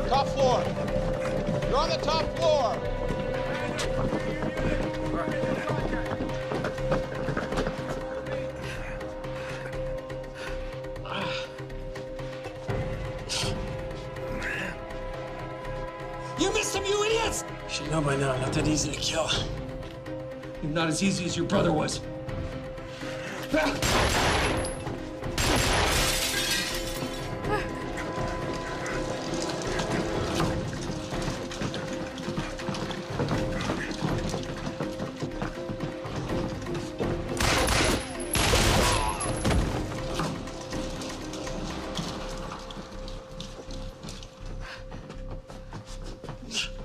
Top floor. You're on the top floor. You missed him, you idiots! You should know by now, not that easy to kill. You're not as easy as your brother was.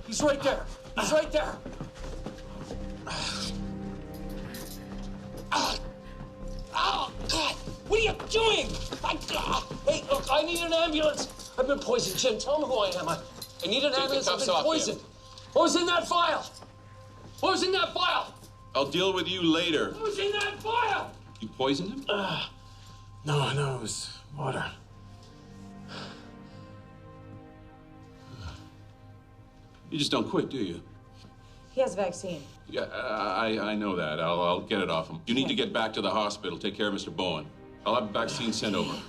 He's right there. He's right there. Oh, God. What are you doing? Hey, look, I need an ambulance. I've been poisoned, Jim. Tell me who I am. I need an ambulance. I've been poisoned. What was in that file? What was in that file? I'll deal with you later. What was in that file? You poisoned him? No, it was water. You just don't quit, do you? He has a vaccine. Yeah, I know that. I'll get it off him. You need to get back to the hospital. Take care of Mr. Bowen. I'll have a vaccine sent over. Are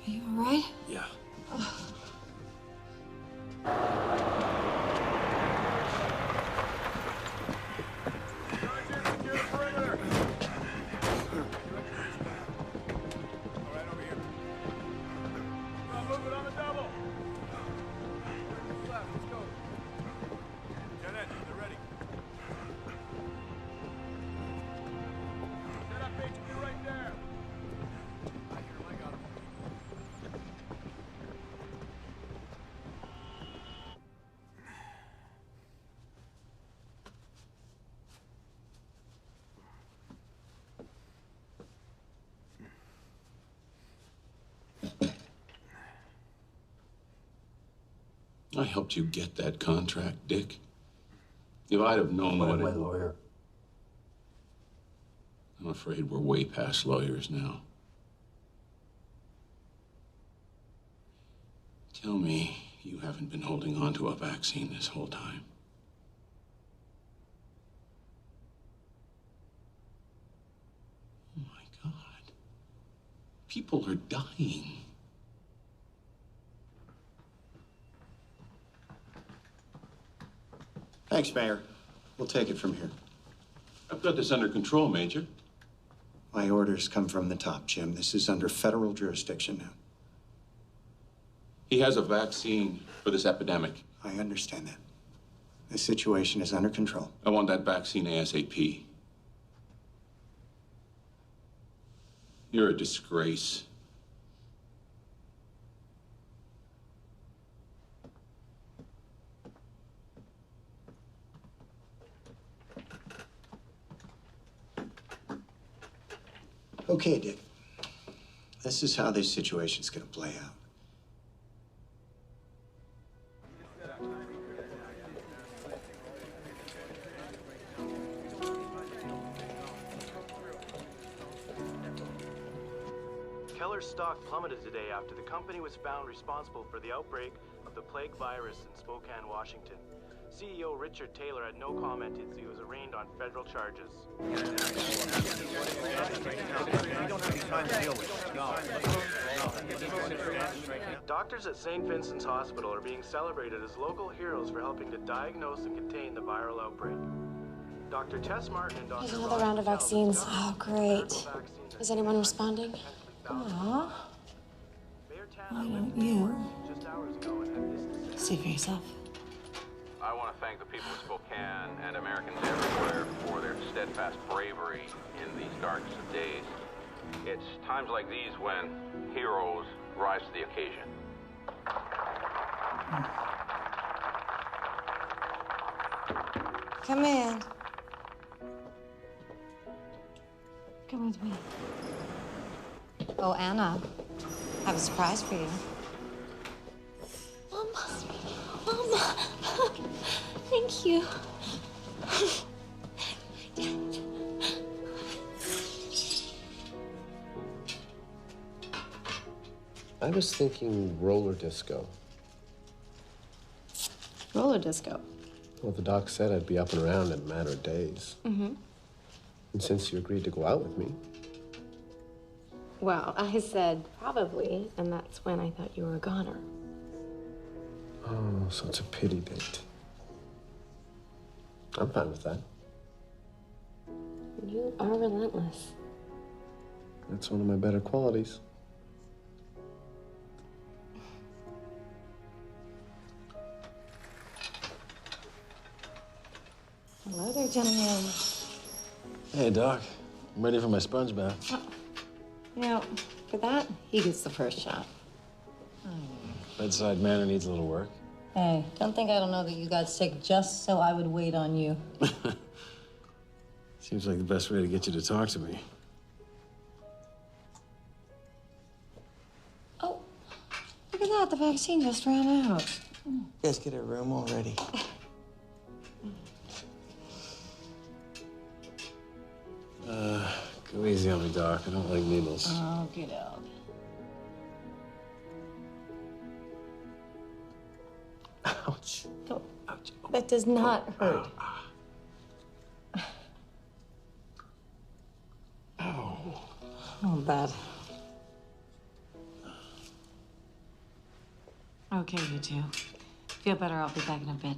you all right? Yeah. I helped you get that contract, Dick. If I'd have known what my lawyer. I'm afraid we're way past lawyers now. Tell me you haven't been holding on to a vaccine this whole time. Oh my God. People are dying. Thanks, Mayor. We'll take it from here. I've got this under control, Major. My orders come from the top, Jim. This is under federal jurisdiction now. He has a vaccine for this epidemic. I understand that. The situation is under control. I want that vaccine ASAP. You're a disgrace. Okay, Dick. This is how this situation's gonna play out. Keller's stock plummeted today after the company was found responsible for the outbreak of the plague virus in Spokane, Washington. CEO Richard Taylor had no comment as he was arraigned on federal charges. We don't have time to deal with it. No. Doctors at St. Vincent's Hospital are being celebrated as local heroes for helping to diagnose and contain the viral outbreak. Dr. Tess Martin and Dr. There's another round of vaccines. Oh, great. Is anyone responding? Aw. Why don't you see for yourself? I want to thank the people of Spokane and Americans everywhere for their steadfast bravery in these darkest of days. It's times like these when heroes rise to the occasion. Come in. Come with me. Oh, Anna, I have a surprise for you. Mama, thank you. I was thinking roller disco. Roller disco. Well, the doc said I'd be up and around in a matter of days. Mm-hmm. And since you agreed to go out with me, Well, I said probably, and that's when I thought you were a goner. oh, so it's a pity date. I'm fine with that. You are relentless. That's one of my better qualities. Hello there, gentlemen. Hey, Doc. I'm ready for my sponge bath. You know, for that, he gets the first shot. Bedside manner needs a little work. Hey, don't think I don't know that you got sick just so I would wait on you. Seems like the best way to get you to talk to me. Oh, look at that. The vaccine just ran out. You guys get a room already. Go easy on me, Doc. I don't like needles. Oh, get out. Ouch. Don't. Ouch. That does not hurt. Oh, bad. Okay, you two. Feel better. I'll be back in a bit.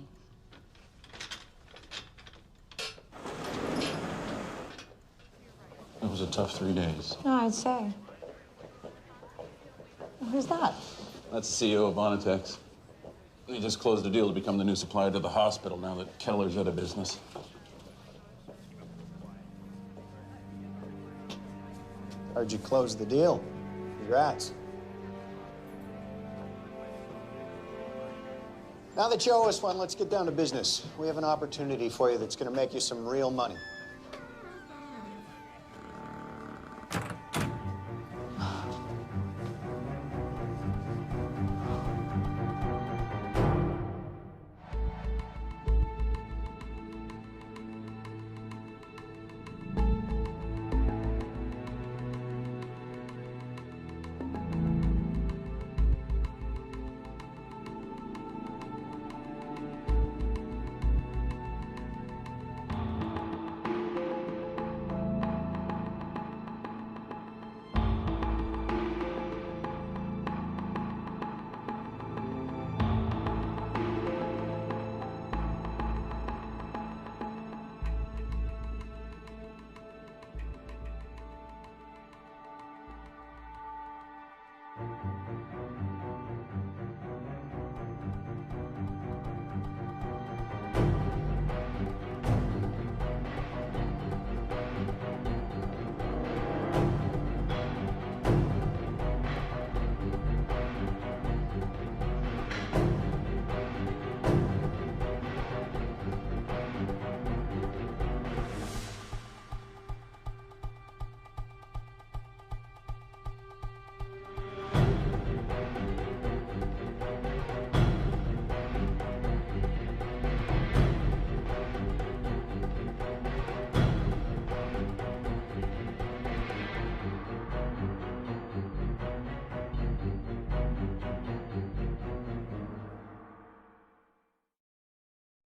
It was a tough 3 days. No, I'd say. Who's that? That's the CEO of Vonitex. He just closed a deal to become the new supplier to the hospital now that Keller's out of business. Heard you close the deal. Congrats. Now that you owe us one, let's get down to business. We have an opportunity for you that's going to make you some real money.